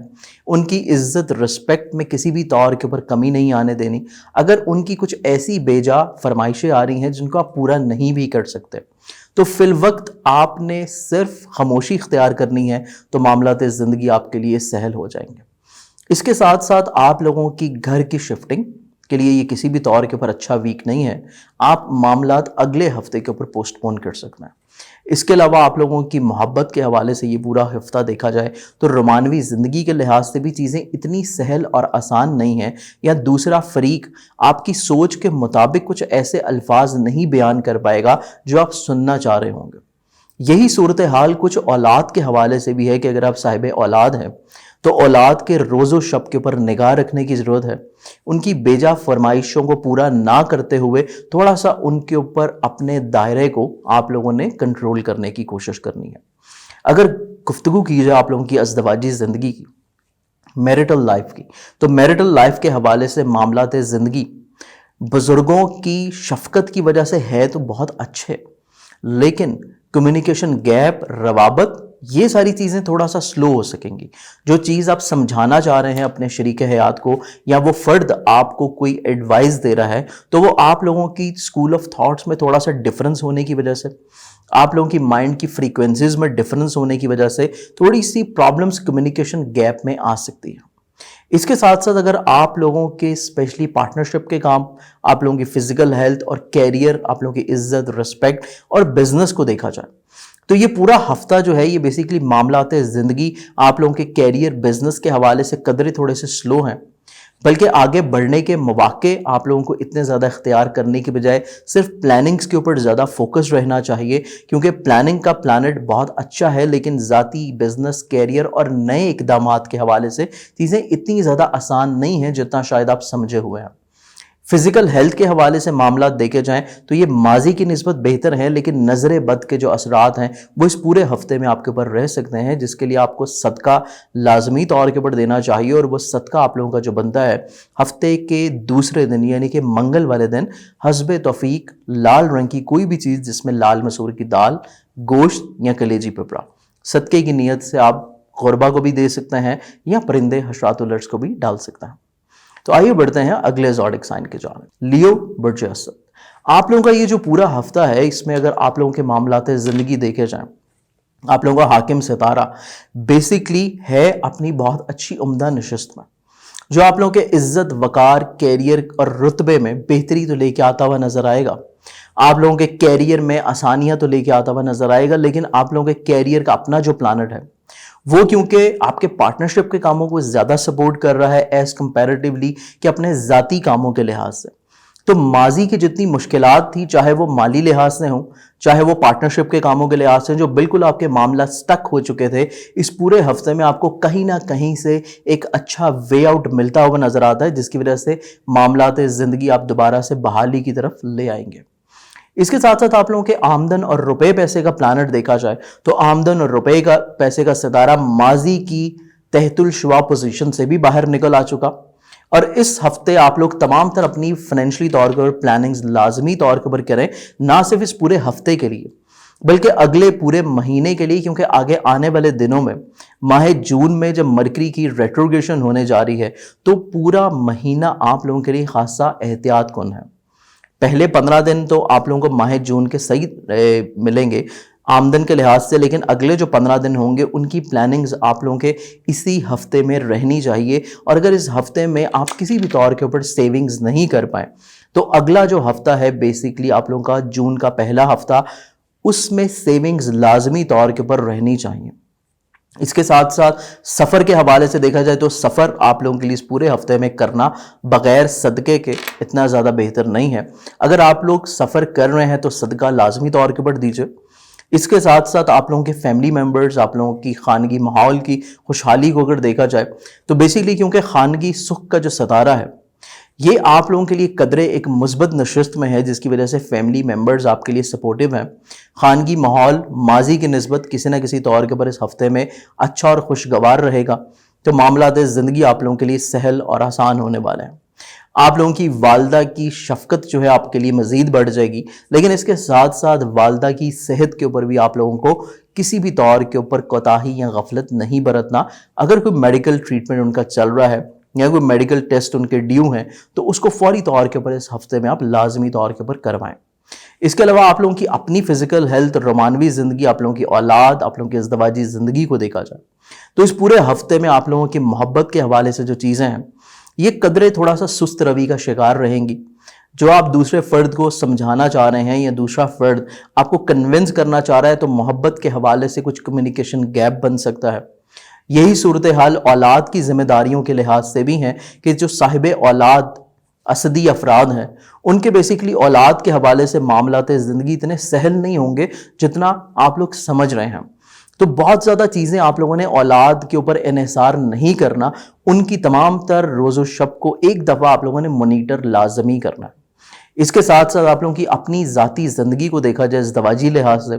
ان کی عزت رسپیکٹ میں کسی بھی طور کے اوپر کمی نہیں آنے دینی۔ اگر ان کی کچھ ایسی بیجا فرمائشیں آ رہی ہیں جن کو آپ پورا نہیں بھی کر سکتے تو فی الوقت آپ نے صرف خاموشی اختیار کرنی ہے، تو معاملات زندگی آپ کے لیے سہل ہو جائیں گے۔ اس کے ساتھ ساتھ آپ لوگوں کی گھر کی شفٹنگ کے لیے یہ کسی بھی طور کے اوپر اچھا ویک نہیں ہے، آپ معاملات اگلے ہفتے کے اوپر پوسٹ پون کر سکتے ہیں۔ اس کے علاوہ آپ لوگوں کی محبت کے حوالے سے یہ پورا ہفتہ دیکھا جائے تو رومانوی زندگی کے لحاظ سے بھی چیزیں اتنی سہل اور آسان نہیں ہیں، یا دوسرا فریق آپ کی سوچ کے مطابق کچھ ایسے الفاظ نہیں بیان کر پائے گا جو آپ سننا چاہ رہے ہوں گے۔ یہی صورتحال کچھ اولاد کے حوالے سے بھی ہے کہ اگر آپ صاحب اولاد ہیں تو اولاد کے روز و شب کے اوپر نگاہ رکھنے کی ضرورت ہے، ان کی بیجا فرمائشوں کو پورا نہ کرتے ہوئے تھوڑا سا ان کے اوپر اپنے دائرے کو آپ لوگوں نے کنٹرول کرنے کی کوشش کرنی ہے۔ اگر گفتگو کی جائے آپ لوگوں کی ازدواجی زندگی کی، میرٹل لائف کی، تو میرٹل لائف کے حوالے سے معاملات زندگی بزرگوں کی شفقت کی وجہ سے ہے تو بہت اچھے، لیکن کمیونیکیشن گیپ، روابط، یہ ساری چیزیں تھوڑا سا سلو ہو سکیں گی۔ جو چیز آپ سمجھانا چاہ رہے ہیں اپنے شریک حیات کو، یا وہ فرد آپ کو کوئی ایڈوائز دے رہا ہے، تو وہ آپ لوگوں کی اسکول آف تھاٹس میں تھوڑا سا ڈفرنس ہونے کی وجہ سے، آپ لوگوں کی مائنڈ کی فریکوینسیز میں ڈفرنس ہونے کی وجہ سے تھوڑی سی پرابلمس کمیونیکیشن گیپ میں آ سکتی ہے۔ اس کے ساتھ ساتھ اگر آپ لوگوں کے اسپیشلی پارٹنرشپ کے کام، آپ لوگوں کی فزیکل ہیلتھ اور کیریئر، آپ لوگوں کی عزت، رسپیکٹ اور بزنس کو دیکھا جائے تو یہ پورا ہفتہ جو ہے یہ بیسیکلی معاملات زندگی آپ لوگوں کے کیریئر، بزنس کے حوالے سے قدرے تھوڑے سے سلو ہیں، بلکہ آگے بڑھنے کے مواقع آپ لوگوں کو اتنے زیادہ اختیار کرنے کی بجائے صرف پلاننگز کے اوپر زیادہ فوکس رہنا چاہیے، کیونکہ پلاننگ کا پلانٹ بہت اچھا ہے، لیکن ذاتی بزنس، کیریئر اور نئے اقدامات کے حوالے سے چیزیں اتنی زیادہ آسان نہیں ہیں جتنا شاید آپ سمجھے ہوئے ہیں۔ فزیکل ہیلتھ کے حوالے سے معاملات دیکھے جائیں تو یہ ماضی کی نسبت بہتر ہیں، لیکن نظر بد کے جو اثرات ہیں وہ اس پورے ہفتے میں آپ کے اوپر رہ سکتے ہیں، جس کے لیے آپ کو صدقہ لازمی طور کے اوپر دینا چاہیے، اور وہ صدقہ آپ لوگوں کا جو بنتا ہے ہفتے کے دوسرے دن یعنی کہ منگل والے دن حسب توفیق لال رنگ کی کوئی بھی چیز جس میں لال مسور کی دال، گوشت یا کلیجی پپڑا، صدقے کی نیت سے آپ غربا کو بھی دے سکتے ہیں یا پرندے حشرات الرجز کو بھی ڈال سکتے ہیں۔ تو آئیے بڑھتے ہیں اگلے زوڈک سائن کے جانب، لیو برج اسد۔ آپ لوگوں کا یہ جو پورا ہفتہ ہے اس میں اگر آپ لوگوں کے معاملات زندگی دیکھے جائیں، آپ لوگوں کا حاکم ستارہ بیسیکلی ہے اپنی بہت اچھی عمدہ نشست میں، جو آپ لوگوں کے عزت، وقار، کیریئر اور رتبے میں بہتری تو لے کے آتا ہوا نظر آئے گا، آپ لوگوں کے کیریئر میں آسانیاں تو لے کے آتا ہوا نظر آئے گا، لیکن آپ لوگوں کے کیریئر کا اپنا جو پلانٹ ہے وہ کیونکہ آپ کے پارٹنرشپ کے کاموں کو زیادہ سپورٹ کر رہا ہے ایز کمپیریٹیولی کہ اپنے ذاتی کاموں کے لحاظ سے، تو ماضی کی جتنی مشکلات تھی، چاہے وہ مالی لحاظ سے ہوں، چاہے وہ پارٹنرشپ کے کاموں کے لحاظ سے، جو بالکل آپ کے معاملہ سٹک ہو چکے تھے، اس پورے ہفتے میں آپ کو کہیں نہ کہیں سے ایک اچھا وے آؤٹ ملتا ہوا نظر آتا ہے، جس کی وجہ سے معاملات زندگی آپ دوبارہ سے بحالی کی طرف لے آئیں گے۔ اس کے ساتھ ساتھ آپ لوگوں کے آمدن اور روپے پیسے کا پلانٹ دیکھا جائے تو آمدن اور روپے کا پیسے کا ستارہ ماضی کی تحت الشوا پوزیشن سے بھی باہر نکل آ چکا، اور اس ہفتے آپ لوگ تمام تر اپنی فائنینشلی طور پر پلاننگز لازمی طور پر کریں، نہ صرف اس پورے ہفتے کے لیے بلکہ اگلے پورے مہینے کے لیے، کیونکہ آگے آنے والے دنوں میں ماہ جون میں جب مرکری کی ریٹروگریشن ہونے جا رہی ہے تو پورا مہینہ آپ لوگوں کے لیے خاصا احتیاط کن ہے۔ پہلے 15 دن تو آپ لوگوں کو ماہ جون کے صحیح ملیں گے آمدن کے لحاظ سے، لیکن اگلے جو 15 دن ہوں گے ان کی پلاننگز آپ لوگوں کے اسی ہفتے میں رہنی چاہیے، اور اگر اس ہفتے میں آپ کسی بھی طور کے اوپر سیونگز نہیں کر پائیں تو اگلا جو ہفتہ ہے بیسیکلی آپ لوگوں کا جون کا پہلا ہفتہ، اس میں سیونگز لازمی طور کے اوپر رہنی چاہیے۔ اس کے ساتھ ساتھ سفر کے حوالے سے دیکھا جائے تو سفر آپ لوگوں کے لیے اس پورے ہفتے میں کرنا بغیر صدقے کے اتنا زیادہ بہتر نہیں ہے۔ اگر آپ لوگ سفر کر رہے ہیں تو صدقہ لازمی طور کے اوپر دیجئے۔ اس کے ساتھ ساتھ آپ لوگوں کے فیملی ممبرز، آپ لوگوں کی خانگی ماحول کی خوشحالی کو اگر دیکھا جائے تو بیسیکلی کیونکہ خانگی سکھ کا جو ستارہ ہے یہ آپ لوگوں کے لیے قدرے ایک مثبت نشست میں ہے، جس کی وجہ سے فیملی ممبرز آپ کے لیے سپورٹیو ہیں۔ خانگی ماحول ماضی کی نسبت کسی نہ کسی طور کے پر اس ہفتے میں اچھا اور خوشگوار رہے گا، تو معاملات زندگی آپ لوگوں کے لیے سہل اور آسان ہونے والے ہیں۔ آپ لوگوں کی والدہ کی شفقت جو ہے آپ کے لیے مزید بڑھ جائے گی، لیکن اس کے ساتھ ساتھ والدہ کی صحت کے اوپر بھی آپ لوگوں کو کسی بھی طور کے اوپر کوتاہی یا غفلت نہیں برتنا۔ اگر کوئی میڈیکل ٹریٹمنٹ ان کا چل رہا ہے یا کوئی میڈیکل ٹیسٹ ان کے ڈیو ہیں تو اس کو فوری طور کے اوپر اس ہفتے میں آپ لازمی طور کے اوپر کروائیں۔ اس کے علاوہ آپ لوگوں کی اپنی فزیکل ہیلتھ، رومانوی زندگی، آپ لوگوں کی اولاد، آپ لوگوں کی ازدواجی زندگی کو دیکھا جائے تو اس پورے ہفتے میں آپ لوگوں کی محبت کے حوالے سے جو چیزیں ہیں یہ قدرے تھوڑا سا سست روی کا شکار رہیں گی۔ جو آپ دوسرے فرد کو سمجھانا چاہ رہے ہیں یا دوسرا فرد آپ کو کنونس کرنا چاہ رہا ہے تو محبت کے حوالے سے کچھ کمیونیکیشن گیپ بن سکتا ہے۔ یہی صورتحال اولاد کی ذمہ داریوں کے لحاظ سے بھی ہیں کہ جو صاحب اولاد اسدی افراد ہیں ان کے بیسیکلی اولاد کے حوالے سے معاملات زندگی اتنے سہل نہیں ہوں گے جتنا آپ لوگ سمجھ رہے ہیں۔ تو بہت زیادہ چیزیں آپ لوگوں نے اولاد کے اوپر انحصار نہیں کرنا، ان کی تمام تر روز و شب کو ایک دفعہ آپ لوگوں نے مانیٹر لازمی کرنا ہے۔ اس کے ساتھ ساتھ آپ لوگوں کی اپنی ذاتی زندگی کو دیکھا جائے ازدواجی لحاظ سے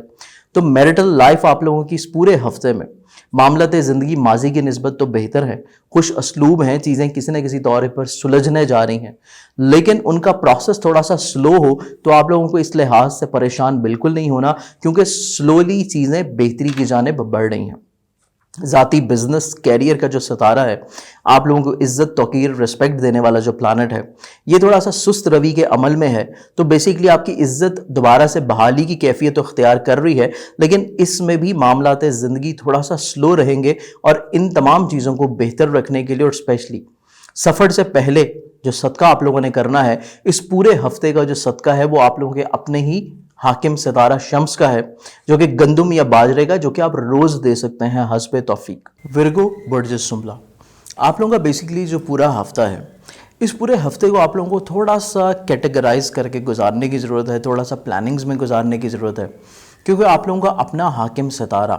تو میرٹل لائف آپ لوگوں کی اس پورے ہفتے میں معاملات زندگی ماضی کی نسبت تو بہتر ہے، خوش اسلوب ہیں، چیزیں کسی نہ کسی طور پر سلجھنے جا رہی ہیں، لیکن ان کا پروسیس تھوڑا سا سلو ہو تو آپ لوگوں کو اس لحاظ سے پریشان بالکل نہیں ہونا، کیونکہ سلولی چیزیں بہتری کی جانب بڑھ رہی ہیں۔ ذاتی بزنس کیریئر کا جو ستارہ ہے، آپ لوگوں کو عزت توقیر رسپیکٹ دینے والا جو پلانٹ ہے یہ تھوڑا سا سست روی کے عمل میں ہے، تو بیسیکلی آپ کی عزت دوبارہ سے بحالی کی کیفیت اختیار کر رہی ہے، لیکن اس میں بھی معاملات زندگی تھوڑا سا سلو رہیں گے، اور ان تمام چیزوں کو بہتر رکھنے کے لیے اور اسپیشلی سفر سے پہلے جو صدقہ آپ لوگوں نے کرنا ہے، اس پورے ہفتے کا جو صدقہ ہے وہ آپ لوگوں کے اپنے ہی حاکم ستارہ شمس کا ہے، جو کہ گندم یا باجرے کا، جو کہ آپ روز دے سکتے ہیں حسب توفیق۔ ورگو برج سنبلا، آپ لوگوں کا بیسیکلی جو پورا ہفتہ ہے اس پورے ہفتے کو آپ لوگوں کو تھوڑا سا کیٹیگرائز کر کے گزارنے کی ضرورت ہے، تھوڑا سا پلاننگز میں گزارنے کی ضرورت ہے، کیونکہ آپ لوگوں کا اپنا حاکم ستارہ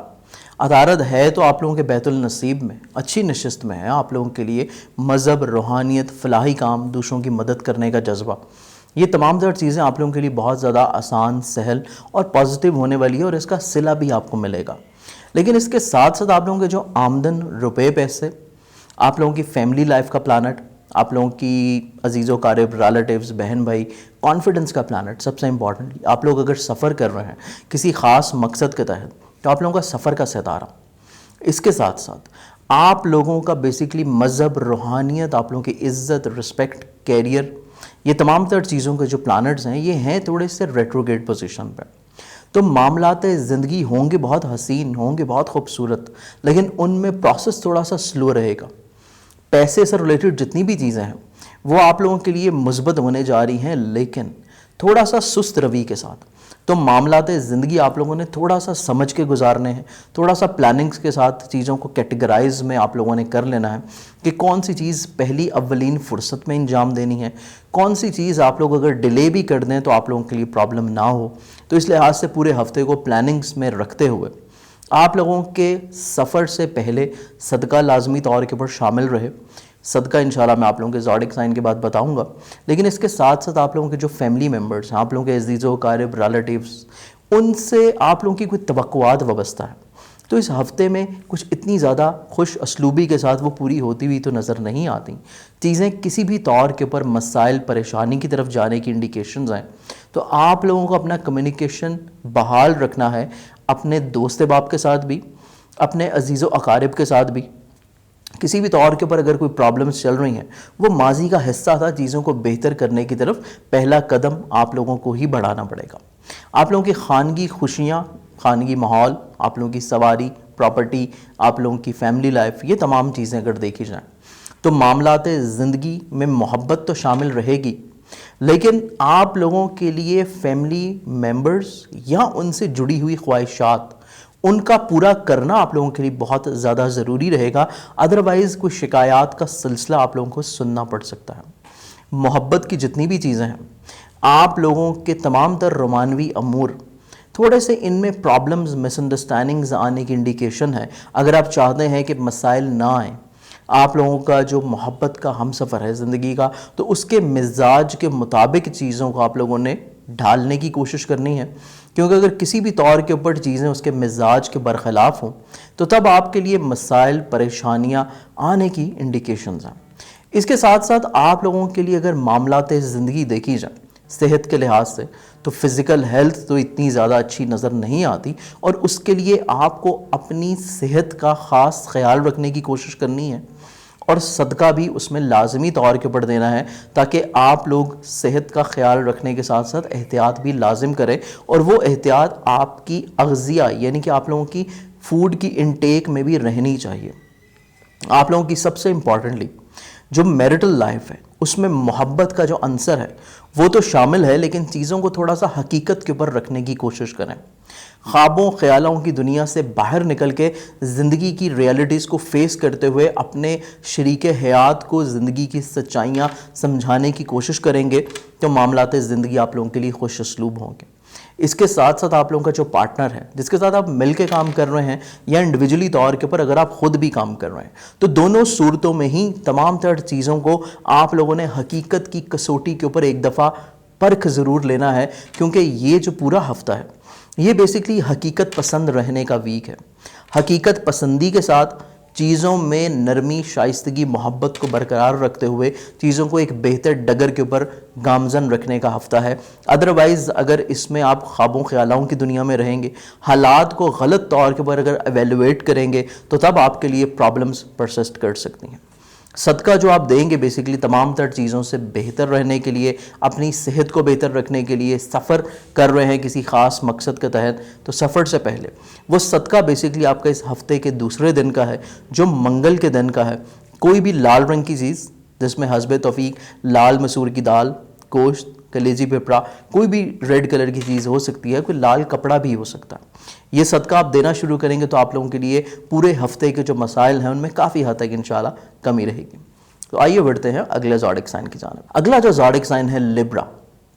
عطارد ہے تو آپ لوگوں کے بیت النصیب میں اچھی نشست میں ہے۔ آپ لوگوں کے لیے مذہب، روحانیت، فلاحی کام، دوسروں کی مدد کرنے کا جذبہ، یہ تمام تر چیزیں آپ لوگوں کے لیے بہت زیادہ آسان، سہل اور پازیٹیو ہونے والی ہے، اور اس کا صلہ بھی آپ کو ملے گا۔ لیکن اس کے ساتھ ساتھ آپ لوگوں کے جو آمدن، روپے پیسے، آپ لوگوں کی فیملی لائف کا پلانٹ، آپ لوگوں کی عزیز و قارب ریلیٹیوز، بہن بھائی، کانفیڈنس کا پلانٹ، سب سے امپورٹنٹلی آپ لوگ اگر سفر کر رہے ہیں کسی خاص مقصد کے تحت تو آپ لوگوں کا سفر کا ستارہ۔ اس کے ساتھ ساتھ آپ لوگوں کا بیسیکلی مذہب، روحانیت، آپ لوگوں کی عزت، رسپیکٹ، کیریئر، یہ تمام تر چیزوں کے جو پلانٹس ہیں یہ ہیں تھوڑے سے ریٹروگریڈ پوزیشن پہ، تو معاملات زندگی ہوں گے بہت حسین، ہوں گے بہت خوبصورت، لیکن ان میں پروسیس تھوڑا سا سلو رہے گا۔ پیسے سے ریلیٹڈ جتنی بھی چیزیں ہیں وہ آپ لوگوں کے لیے مثبت ہونے جا رہی ہیں، لیکن تھوڑا سا سست روی کے ساتھ. تو معاملات زندگی آپ لوگوں نے تھوڑا سا سمجھ کے گزارنے ہیں, تھوڑا سا پلاننگز کے ساتھ چیزوں کو کیٹیگرائز میں آپ لوگوں نے کر لینا ہے کہ کون سی چیز پہلی اولین فرصت میں انجام دینی ہے, کون سی چیز آپ لوگ اگر ڈیلے بھی کر دیں تو آپ لوگوں کے لیے پرابلم نہ ہو. تو اس لحاظ سے پورے ہفتے کو پلاننگز میں رکھتے ہوئے آپ لوگوں کے سفر سے پہلے صدقہ لازمی طور کے اوپر شامل رہے. صدقہ انشاءاللہ میں آپ لوگوں کے زوڈک سائن کے بعد بتاؤں گا, لیکن اس کے ساتھ ساتھ آپ لوگوں کے جو فیملی ممبرز ہیں, آپ لوگوں کے عزیز و اقارب ریلیٹیوز, ان سے آپ لوگوں کی کوئی توقعات وابستہ ہے. تو اس ہفتے میں کچھ اتنی زیادہ خوش اسلوبی کے ساتھ وہ پوری ہوتی ہوئی تو نظر نہیں آتی. چیزیں کسی بھی طور کے اوپر مسائل پریشانی کی طرف جانے کی انڈیکیشنز ہیں. تو آپ لوگوں کو اپنا کمیونیکیشن بحال رکھنا ہے, اپنے دوست باپ کے ساتھ بھی, اپنے عزیز و اقارب کے ساتھ بھی. کسی بھی طور کے اوپر اگر کوئی پرابلمز چل رہی ہیں, وہ ماضی کا حصہ تھا, چیزوں کو بہتر کرنے کی طرف پہلا قدم آپ لوگوں کو ہی بڑھانا پڑے گا. آپ لوگوں کی خانگی خوشیاں, خانگی ماحول, آپ لوگوں کی سواری, پراپرٹی, آپ لوگوں کی فیملی لائف, یہ تمام چیزیں اگر دیکھی جائیں تو معاملات زندگی میں محبت تو شامل رہے گی, لیکن آپ لوگوں کے لیے فیملی ممبرز یا ان سے جڑی ہوئی خواہشات, ان کا پورا کرنا آپ لوگوں کے لیے بہت زیادہ ضروری رہے گا. ادروائز کوئی شکایات کا سلسلہ آپ لوگوں کو سننا پڑ سکتا ہے. محبت کی جتنی بھی چیزیں ہیں, آپ لوگوں کے تمام تر رومانوی امور, تھوڑے سے ان میں پرابلمز, مس انڈرسٹینڈنگز آنے کی انڈیکیشن ہے. اگر آپ چاہتے ہیں کہ مسائل نہ آئیں, آپ لوگوں کا جو محبت کا ہم سفر ہے زندگی کا, تو اس کے مزاج کے مطابق چیزوں کو آپ لوگوں نے ڈھالنے کی کوشش کرنی ہے. کیونکہ اگر کسی بھی طور کے اوپر چیزیں اس کے مزاج کے برخلاف ہوں تو تب آپ کے لیے مسائل, پریشانیاں آنے کی انڈیکیشنز ہیں. اس کے ساتھ ساتھ آپ لوگوں کے لیے اگر معاملات زندگی دیکھی جائیں صحت کے لحاظ سے, تو فزیکل ہیلتھ تو اتنی زیادہ اچھی نظر نہیں آتی, اور اس کے لیے آپ کو اپنی صحت کا خاص خیال رکھنے کی کوشش کرنی ہے, اور صدقہ بھی اس میں لازمی طور کے اوپر دینا ہے, تاکہ آپ لوگ صحت کا خیال رکھنے کے ساتھ ساتھ احتیاط بھی لازم کریں. اور وہ احتیاط آپ کی اغذیہ یعنی کہ آپ لوگوں کی فوڈ کی انٹیک میں بھی رہنی چاہیے. آپ لوگوں کی سب سے امپورٹنٹلی جو میرٹل لائف ہے, اس میں محبت کا جو عنصر ہے وہ تو شامل ہے, لیکن چیزوں کو تھوڑا سا حقیقت کے اوپر رکھنے کی کوشش کریں. خوابوں خیالوں کی دنیا سے باہر نکل کے زندگی کی ریالٹیز کو فیس کرتے ہوئے اپنے شریک حیات کو زندگی کی سچائیاں سمجھانے کی کوشش کریں گے تو معاملات زندگی آپ لوگوں کے لیے خوش اسلوب ہوں گے. اس کے ساتھ ساتھ آپ لوگوں کا جو پارٹنر ہے, جس کے ساتھ آپ مل کے کام کر رہے ہیں یا انڈیویجولی طور کے اوپر اگر آپ خود بھی کام کر رہے ہیں, تو دونوں صورتوں میں ہی تمام تر چیزوں کو آپ لوگوں نے حقیقت کی کسوٹی کے اوپر ایک دفعہ پرکھ ضرور لینا ہے. کیونکہ یہ جو پورا ہفتہ ہے یہ بیسکلی حقیقت پسند رہنے کا ویک ہے. حقیقت پسندی کے ساتھ چیزوں میں نرمی, شائستگی, محبت کو برقرار رکھتے ہوئے چیزوں کو ایک بہتر ڈگر کے اوپر گامزن رکھنے کا ہفتہ ہے. ادروائز اگر اس میں آپ خوابوں خیالوں کی دنیا میں رہیں گے, حالات کو غلط طور کے اوپر اگر ایویلویٹ کریں گے, تو تب آپ کے لیے پرابلمز پرسسٹ کر سکتی ہیں. صدقہ جو آپ دیں گے بیسیکلی تمام تر چیزوں سے بہتر رہنے کے لیے, اپنی صحت کو بہتر رکھنے کے لیے, سفر کر رہے ہیں کسی خاص مقصد کے تحت, تو سفر سے پہلے وہ صدقہ بیسیکلی آپ کا اس ہفتے کے دوسرے دن کا ہے جو منگل کے دن کا ہے. کوئی بھی لال رنگ کی چیز جس میں حسب توفیق لال مسور کی دال, گوشت, کلیجی پپڑا, کوئی بھی ریڈ کلر کی چیز ہو سکتی ہے, کوئی لال کپڑا بھی ہو سکتا ہے. یہ صدقہ آپ دینا شروع کریں گے تو آپ لوگوں کے لیے پورے ہفتے کے جو مسائل ہیں ان میں کافی حد تک انشاءاللہ کمی رہے گی. تو آئیے بڑھتے ہیں اگلے زوڈک سائن کی جانب. اگلا جو زوڈک سائن ہے لیبرا,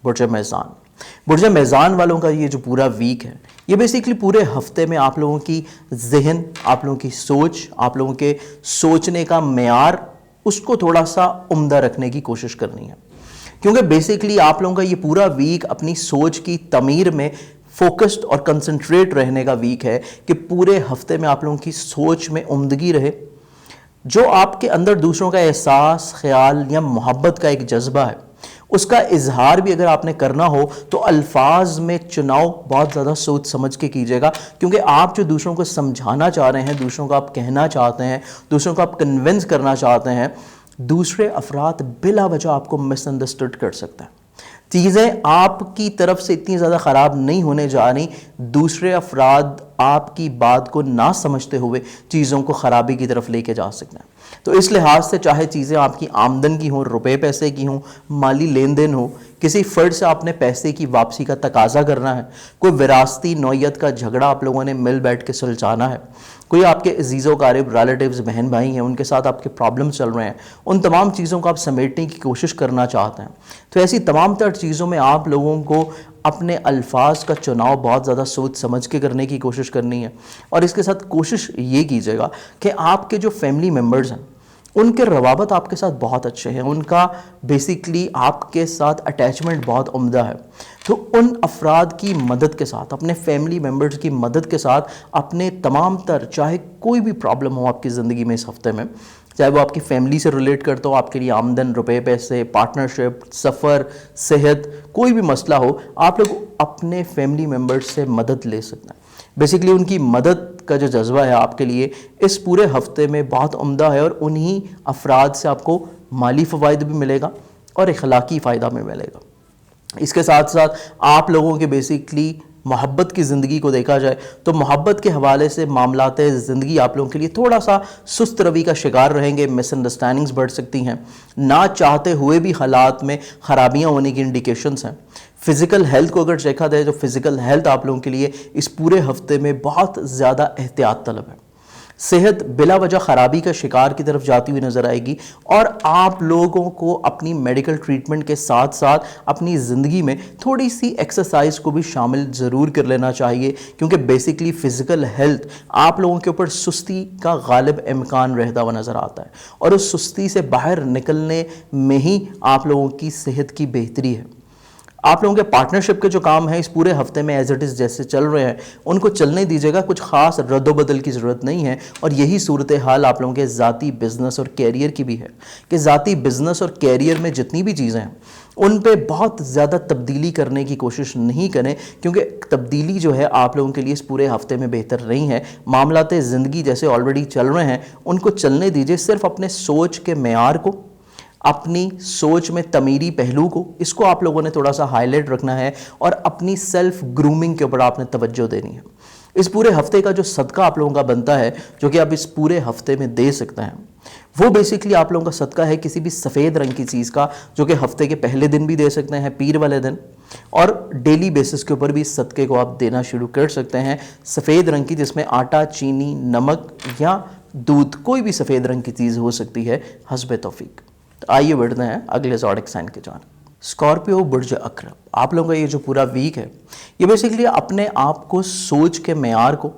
برج میزان. برج میزان والوں کا یہ جو پورا ویک ہے یہ بیسیکلی پورے ہفتے میں آپ لوگوں کی ذہن, آپ لوگوں کی سوچ, آپ لوگوں کے سوچنے کا معیار, اس کو تھوڑا سا عمدہ رکھنے کی کوشش کرنی ہے. کیونکہ بیسیکلی آپ لوگوں کا یہ پورا ویک اپنی سوچ کی تعمیر میں فوکسڈ اور کنسنٹریٹ رہنے کا ویک ہے, کہ پورے ہفتے میں آپ لوگوں کی سوچ میں عمدگی رہے. جو آپ کے اندر دوسروں کا احساس, خیال یا محبت کا ایک جذبہ ہے, اس کا اظہار بھی اگر آپ نے کرنا ہو تو الفاظ میں چناؤ بہت زیادہ سوچ سمجھ کے کیجیے گا. کیونکہ آپ جو دوسروں کو سمجھانا چاہ رہے ہیں, دوسروں کو آپ کہنا چاہتے ہیں, دوسروں کو آپ کنونس کرنا چاہتے ہیں, دوسرے افراد بلا وجہ آپ کو مس انڈرسٹوڈ کر سکتا ہے. چیزیں آپ کی طرف سے اتنی زیادہ خراب نہیں ہونے جا رہی, دوسرے افراد آپ کی بات کو نہ سمجھتے ہوئے چیزوں کو خرابی کی طرف لے کے جا سکتے ہیں۔ تو اس لحاظ سے چاہے چیزیں آپ کی آمدن کی ہوں، روپے پیسے کی ہوں، مالی لین دین ہو، کسی فرد سے آپ نے پیسے کی واپسی کا تقاضا کرنا ہے، کوئی وراثتی نوعیت کا جھگڑا آپ لوگوں نے مل بیٹھ کے سلجھانا ہے، کوئی آپ کے عزیز و اقارب ریلیٹیوز بہن بھائی ہیں، ان کے ساتھ آپ کے پرابلم چل رہے ہیں، ان تمام چیزوں کو آپ سمیٹنے کی کوشش کرنا چاہتے ہیں، تو ایسی تمام تر چیزوں میں آپ لوگوں کو اپنے الفاظ کا چناؤ بہت زیادہ سوچ سمجھ کے کرنے کی کوشش کرنی ہے۔ اور اس کے ساتھ کوشش یہ کیجیے گا کہ آپ کے جو فیملی ممبرز ہیں ان کے روابط آپ کے ساتھ بہت اچھے ہیں، ان کا بیسیکلی آپ کے ساتھ اٹیچمنٹ بہت عمدہ ہے، تو ان افراد کی مدد کے ساتھ، اپنے فیملی ممبرز کی مدد کے ساتھ اپنے تمام تر، چاہے کوئی بھی پرابلم ہو آپ کی زندگی میں اس ہفتے میں، چاہے وہ آپ کی فیملی سے ریلیٹ کرتا ہو، آپ کے لیے آمدن، روپے پیسے، پارٹنرشپ، سفر، صحت، کوئی بھی مسئلہ ہو، آپ لوگ اپنے فیملی ممبرز سے مدد لے سکتے ہیں۔ بیسیکلی ان کی مدد کا جو جذبہ ہے آپ کے لیے اس پورے ہفتے میں بہت عمدہ ہے، اور انہی افراد سے آپ کو مالی فوائد بھی ملے گا اور اخلاقی فائدہ بھی ملے گا۔ اس کے ساتھ ساتھ آپ لوگوں کے بیسیکلی محبت کی زندگی کو دیکھا جائے تو محبت کے حوالے سے معاملات زندگی آپ لوگوں کے لیے تھوڑا سا سست روی کا شکار رہیں گے، مس انڈرسٹینڈنگز بڑھ سکتی ہیں، نہ چاہتے ہوئے بھی حالات میں خرابیاں ہونے کی انڈیکیشنز ہیں۔ فزیکل ہیلتھ کو اگر دیکھا جائے تو فزیکل ہیلتھ آپ لوگوں کے لیے اس پورے ہفتے میں بہت زیادہ احتیاط طلب ہے۔ صحت بلا وجہ خرابی کا شکار کی طرف جاتی ہوئی نظر آئے گی، اور آپ لوگوں کو اپنی میڈیکل ٹریٹمنٹ کے ساتھ ساتھ اپنی زندگی میں تھوڑی سی ایکسرسائز کو بھی شامل ضرور کر لینا چاہیے، کیونکہ بیسیکلی فزیکل ہیلتھ آپ لوگوں کے اوپر سستی کا غالب امکان رہتا ہوا نظر آتا ہے، اور اس سستی سے باہر نکلنے میں ہی آپ لوگوں کی صحت کی بہتری ہے۔ آپ لوگوں کے پارٹنرشپ کے جو کام ہیں اس پورے ہفتے میں ایز اٹ از جیسے چل رہے ہیں ان کو چلنے دیجیے گا، کچھ خاص رد و بدل کی ضرورت نہیں ہے، اور یہی صورتحال آپ لوگوں کے ذاتی بزنس اور کیریئر کی بھی ہے کہ ذاتی بزنس اور کیریئر میں جتنی بھی چیزیں ہیں ان پہ بہت زیادہ تبدیلی کرنے کی کوشش نہیں کریں، کیونکہ تبدیلی جو ہے آپ لوگوں کے لیے اس پورے ہفتے میں بہتر نہیں ہے۔ معاملات زندگی جیسے آلریڈی چل رہے ہیں ان کو چلنے دیجیے، صرف اپنے سوچ کے معیار کو، اپنی سوچ میں تعمیری پہلو کو، اس کو آپ لوگوں نے تھوڑا سا ہائی لائٹ رکھنا ہے، اور اپنی سیلف گرومنگ کے اوپر آپ نے توجہ دینی ہے۔ اس پورے ہفتے کا جو صدقہ آپ لوگوں کا بنتا ہے جو کہ آپ اس پورے ہفتے میں دے سکتے ہیں، وہ بیسیکلی آپ لوگوں کا صدقہ ہے کسی بھی سفید رنگ کی چیز کا، جو کہ ہفتے کے پہلے دن بھی دے سکتے ہیں، پیر والے دن، اور ڈیلی بیسس کے اوپر بھی اس صدقے کو آپ دینا شروع کر سکتے ہیں۔ سفید رنگ کی، جس میں آٹا، چینی، نمک یا دودھ، کوئی بھی سفید رنگ کی چیز ہو سکتی ہے حسب توفیق۔ آئیے بڑھتے ہیں اگلے زوڈک سائن کے جانب۔ اسکارپیو برج اقرب، آپ لوگوں کا یہ جو پورا ویک ہے یہ بیسیکلی اپنے آپ کو سوچ کے معیار کو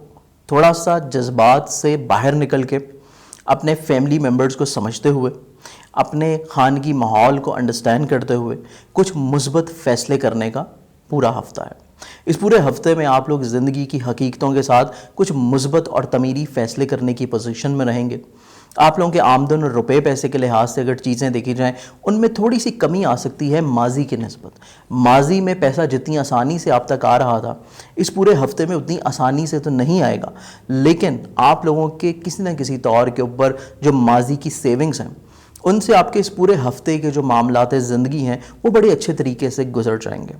تھوڑا سا جذبات سے باہر نکل کے، اپنے فیملی ممبرز کو سمجھتے ہوئے، اپنے خانگی ماحول کو انڈرسٹینڈ کرتے ہوئے کچھ مثبت فیصلے کرنے کا پورا ہفتہ ہے۔ اس پورے ہفتے میں آپ لوگ زندگی کی حقیقتوں کے ساتھ کچھ مثبت اور تعمیری فیصلے کرنے کی پوزیشن میں رہیں گے۔ آپ لوگوں کے آمدن اور روپے پیسے کے لحاظ سے اگر چیزیں دیکھی جائیں ان میں تھوڑی سی کمی آ سکتی ہے ماضی کی نسبت۔ ماضی میں پیسہ جتنی آسانی سے آپ تک آ رہا تھا اس پورے ہفتے میں اتنی آسانی سے تو نہیں آئے گا، لیکن آپ لوگوں کے کسی نہ کسی طور کے اوپر جو ماضی کی سیونگز ہیں ان سے آپ کے اس پورے ہفتے کے جو معاملات زندگی ہیں وہ بڑے اچھے طریقے سے گزر جائیں گے۔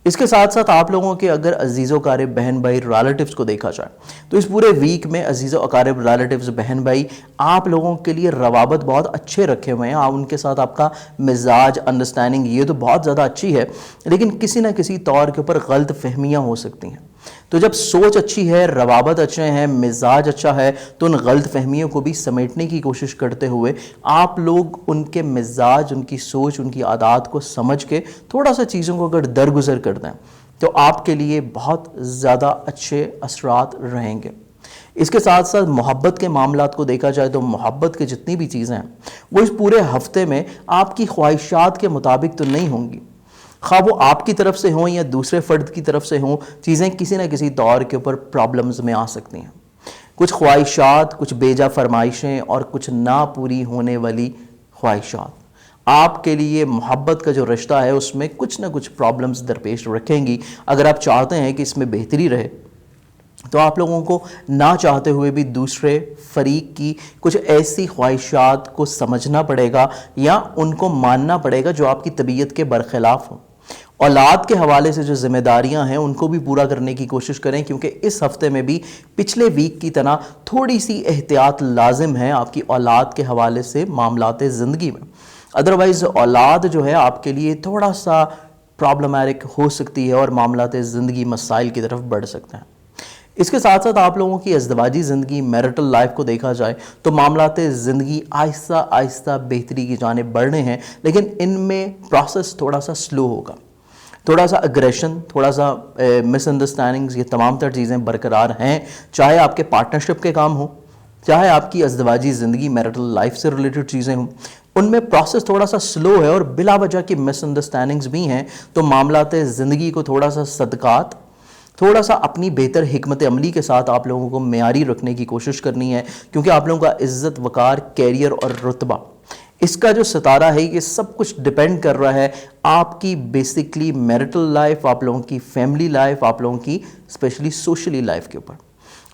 اس کے ساتھ ساتھ آپ لوگوں کے اگر عزیز و اقارب بہن بھائی ریلیٹیوز کو دیکھا جائے تو اس پورے ویک میں عزیز و اقارب ریلیٹیوز بہن بھائی آپ لوگوں کے لیے روابط بہت اچھے رکھے ہوئے ہیں، ان کے ساتھ آپ کا مزاج، انڈرسٹینڈنگ یہ تو بہت زیادہ اچھی ہے، لیکن کسی نہ کسی طور کے اوپر غلط فہمیاں ہو سکتی ہیں۔ تو جب سوچ اچھی ہے، روابط اچھے ہیں، مزاج اچھا ہے، تو ان غلط فہمیوں کو بھی سمیٹنے کی کوشش کرتے ہوئے آپ لوگ ان کے مزاج، ان کی سوچ، ان کی عادات کو سمجھ کے تھوڑا سا چیزوں کو اگر درگزر کر دیں تو آپ کے لیے بہت زیادہ اچھے اثرات رہیں گے۔ اس کے ساتھ ساتھ محبت کے معاملات کو دیکھا جائے تو محبت کے جتنی بھی چیزیں ہیں وہ اس پورے ہفتے میں آپ کی خواہشات کے مطابق تو نہیں ہوں گی، خواہ وہ آپ کی طرف سے ہوں یا دوسرے فرد کی طرف سے ہوں، چیزیں کسی نہ کسی طور کے اوپر پرابلمز میں آ سکتی ہیں۔ کچھ خواہشات، کچھ بیجا فرمائشیں اور کچھ نہ پوری ہونے والی خواہشات آپ کے لیے محبت کا جو رشتہ ہے اس میں کچھ نہ کچھ پرابلمز درپیش رکھیں گی۔ اگر آپ چاہتے ہیں کہ اس میں بہتری رہے تو آپ لوگوں کو نہ چاہتے ہوئے بھی دوسرے فریق کی کچھ ایسی خواہشات کو سمجھنا پڑے گا یا ان کو ماننا پڑے گا جو آپ کی طبیعت کے برخلاف ہوں۔ اولاد کے حوالے سے جو ذمہ داریاں ہیں ان کو بھی پورا کرنے کی کوشش کریں، کیونکہ اس ہفتے میں بھی پچھلے ویک کی طرح تھوڑی سی احتیاط لازم ہے آپ کی اولاد کے حوالے سے معاملات زندگی میں. ادروائز اولاد جو ہے آپ کے لیے تھوڑا سا پرابلمٹک ہو سکتی ہے اور معاملات زندگی مسائل کی طرف بڑھ سکتے ہیں. اس کے ساتھ ساتھ آپ لوگوں کی ازدواجی زندگی، میرٹل لائف کو دیکھا جائے تو معاملات زندگی آہستہ آہستہ بہتری کی جانب بڑھ رہے ہیں، لیکن ان میں پروسیس تھوڑا سا سلو ہوگا. تھوڑا سا اگریشن، تھوڑا سا مس انڈرسٹینڈنگز، یہ تمام تر چیزیں برقرار ہیں، چاہے آپ کے پارٹنرشپ کے کام ہوں، چاہے آپ کی ازدواجی زندگی میرٹل لائف سے ریلیٹڈ چیزیں ہوں. ان میں پروسیس تھوڑا سا سلو ہے اور بلا وجہ کی مس انڈرسٹینڈنگز بھی ہیں. تو معاملات زندگی کو تھوڑا سا صدقات، تھوڑا سا اپنی بہتر حکمت عملی کے ساتھ آپ لوگوں کو معیاری رکھنے کی کوشش کرنی ہے، کیونکہ آپ لوگوں کا عزت، وقار، کیریئر اور رتبہ، اس کا جو ستارہ ہے یہ سب کچھ ڈیپینڈ کر رہا ہے آپ کی بیسکلی میرٹل لائف، آپ لوگوں کی فیملی لائف، آپ لوگوں کی اسپیشلی سوشلی لائف کے اوپر.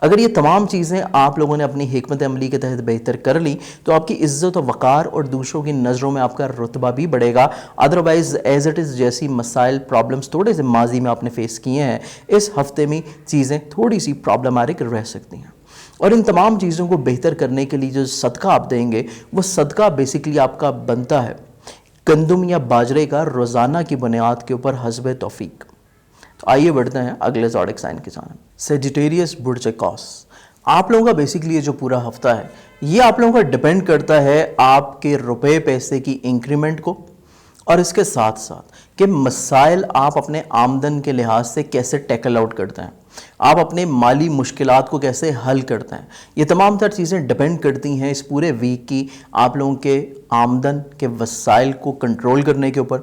اگر یہ تمام چیزیں آپ لوگوں نے اپنی حکمت عملی کے تحت بہتر کر لی تو آپ کی عزت و وقار اور دوسروں کی نظروں میں آپ کا رتبہ بھی بڑھے گا. ادروائز ایز اٹ از جیسی مسائل، پرابلمس تھوڑے سے ماضی میں آپ نے فیس کیے ہیں، اس ہفتے میں چیزیں تھوڑی سی پرابلمٹک رہ سکتی ہیں. اور ان تمام چیزوں کو بہتر کرنے کے لیے جو صدقہ آپ دیں گے وہ صدقہ بیسکلی آپ کا بنتا ہے گندم یا باجرے کا روزانہ کی بنیاد کے اوپر حسب توفیق. تو آئیے بڑھتے ہیں اگلے زوڈک سائن کی جانب. سیجیٹیریس برج اکوس. آپ لوگوں کا بیسکلی یہ جو پورا ہفتہ ہے یہ آپ لوگوں کا ڈیپینڈ کرتا ہے آپ کے روپے پیسے کی انکریمنٹ کو، اور اس کے ساتھ ساتھ کہ مسائل آپ اپنے آمدن کے لحاظ سے کیسے ٹیکل آؤٹ کرتے ہیں، آپ اپنے مالی مشکلات کو کیسے حل کرتے ہیں. یہ تمام تر چیزیں ڈیپینڈ کرتی ہیں اس پورے ویک کی آپ لوگوں کے آمدن کے وسائل کو کنٹرول کرنے کے اوپر.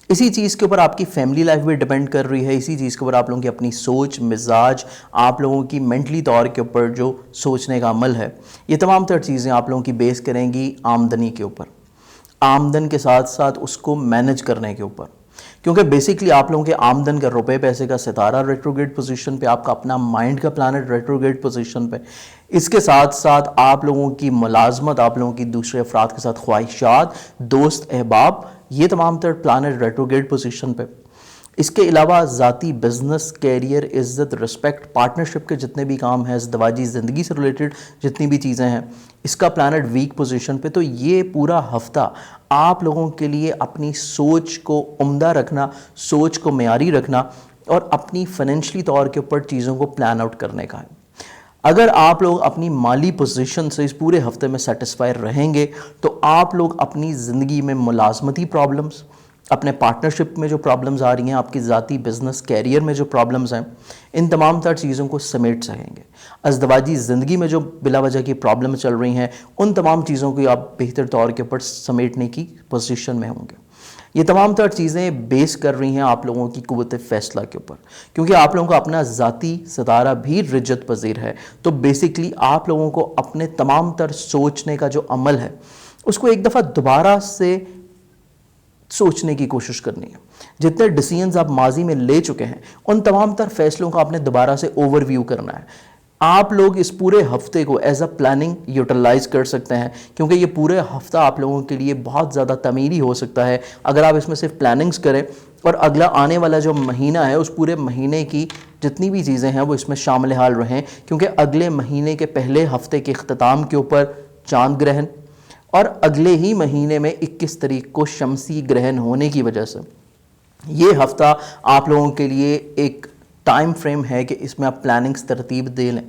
اسی چیز کے اوپر آپ کی فیملی لائف بھی ڈیپینڈ کر رہی ہے، اسی چیز کے اوپر آپ لوگوں کی اپنی سوچ، مزاج، آپ لوگوں کی مینٹلی طور کے اوپر جو سوچنے کا عمل ہے، یہ تمام تر چیزیں آپ لوگوں کی بیس کریں گی آمدنی کے اوپر، آمدن کے ساتھ ساتھ اس کو مینج کرنے کے اوپر. کیونکہ بیسکلی آپ لوگوں کے آمدن کا روپے پیسے کا ستارہ ریٹروگریڈ پوزیشن پہ، آپ کا اپنا مائنڈ کا پلانٹ ریٹروگریڈ پوزیشن پہ. اس کے ساتھ ساتھ آپ لوگوں کی ملازمت، آپ لوگوں کی دوسرے افراد کے ساتھ خواہشات، دوست احباب، یہ تمام تر پلانٹ ریٹروگریڈ پوزیشن پہ. اس کے علاوہ ذاتی بزنس، کیریئر، عزت، رسپیکٹ، پارٹنرشپ کے جتنے بھی کام ہیں، ازدواجی زندگی سے ریلیٹڈ جتنی بھی چیزیں ہیں، اس کا پلانٹ ویک پوزیشن پہ. تو یہ پورا ہفتہ آپ لوگوں کے لیے اپنی سوچ کو عمدہ رکھنا، سوچ کو معیاری رکھنا اور اپنی فائنینشلی طور کے اوپر چیزوں کو پلان آؤٹ کرنے کا ہے. اگر آپ لوگ اپنی مالی پوزیشن سے اس پورے ہفتے میں سیٹسفائی رہیں گے تو آپ لوگ اپنی زندگی میں ملازمتی پرابلمز، اپنے پارٹنرشپ میں جو پرابلمز آ رہی ہیں، آپ کی ذاتی بزنس کیریئر میں جو پرابلمز ہیں، ان تمام تر چیزوں کو سمیٹ سکیں گے. ازدواجی زندگی میں جو بلا وجہ کی پرابلم چل رہی ہیں، ان تمام چیزوں کو آپ بہتر طور کے اوپر سمیٹنے کی پوزیشن میں ہوں گے. یہ تمام تر چیزیں بیس کر رہی ہیں آپ لوگوں کی قوت فیصلہ کے اوپر، کیونکہ آپ لوگوں کا اپنا ذاتی ستارہ بھی رجت پذیر ہے. تو بیسکلی آپ لوگوں کو اپنے تمام تر سوچنے کا جو عمل ہے اس کو ایک دفعہ دوبارہ سے سوچنے کی کوشش کرنی ہے. جتنے ڈیسیژنز آپ ماضی میں لے چکے ہیں ان تمام تر فیصلوں کو آپ نے دوبارہ سے اوور ویو کرنا ہے. آپ لوگ اس پورے ہفتے کو ایز اے پلاننگ یوٹیلائز کر سکتے ہیں، کیونکہ یہ پورے ہفتہ آپ لوگوں کے لیے بہت زیادہ تعمیری ہو سکتا ہے اگر آپ اس میں صرف پلاننگز کریں اور اگلا آنے والا جو مہینہ ہے اس پورے مہینے کی جتنی بھی چیزیں ہیں وہ اس میں شامل حال رہیں. کیونکہ اگلے مہینے کے پہلے ہفتے کے اختتام کے اوپر چاند گرہن اور اگلے ہی مہینے میں 21 تاریخ کو شمسی گرہن ہونے کی وجہ سے یہ ہفتہ آپ لوگوں کے لیے ایک ٹائم فریم ہے کہ اس میں آپ پلاننگز ترتیب دے لیں.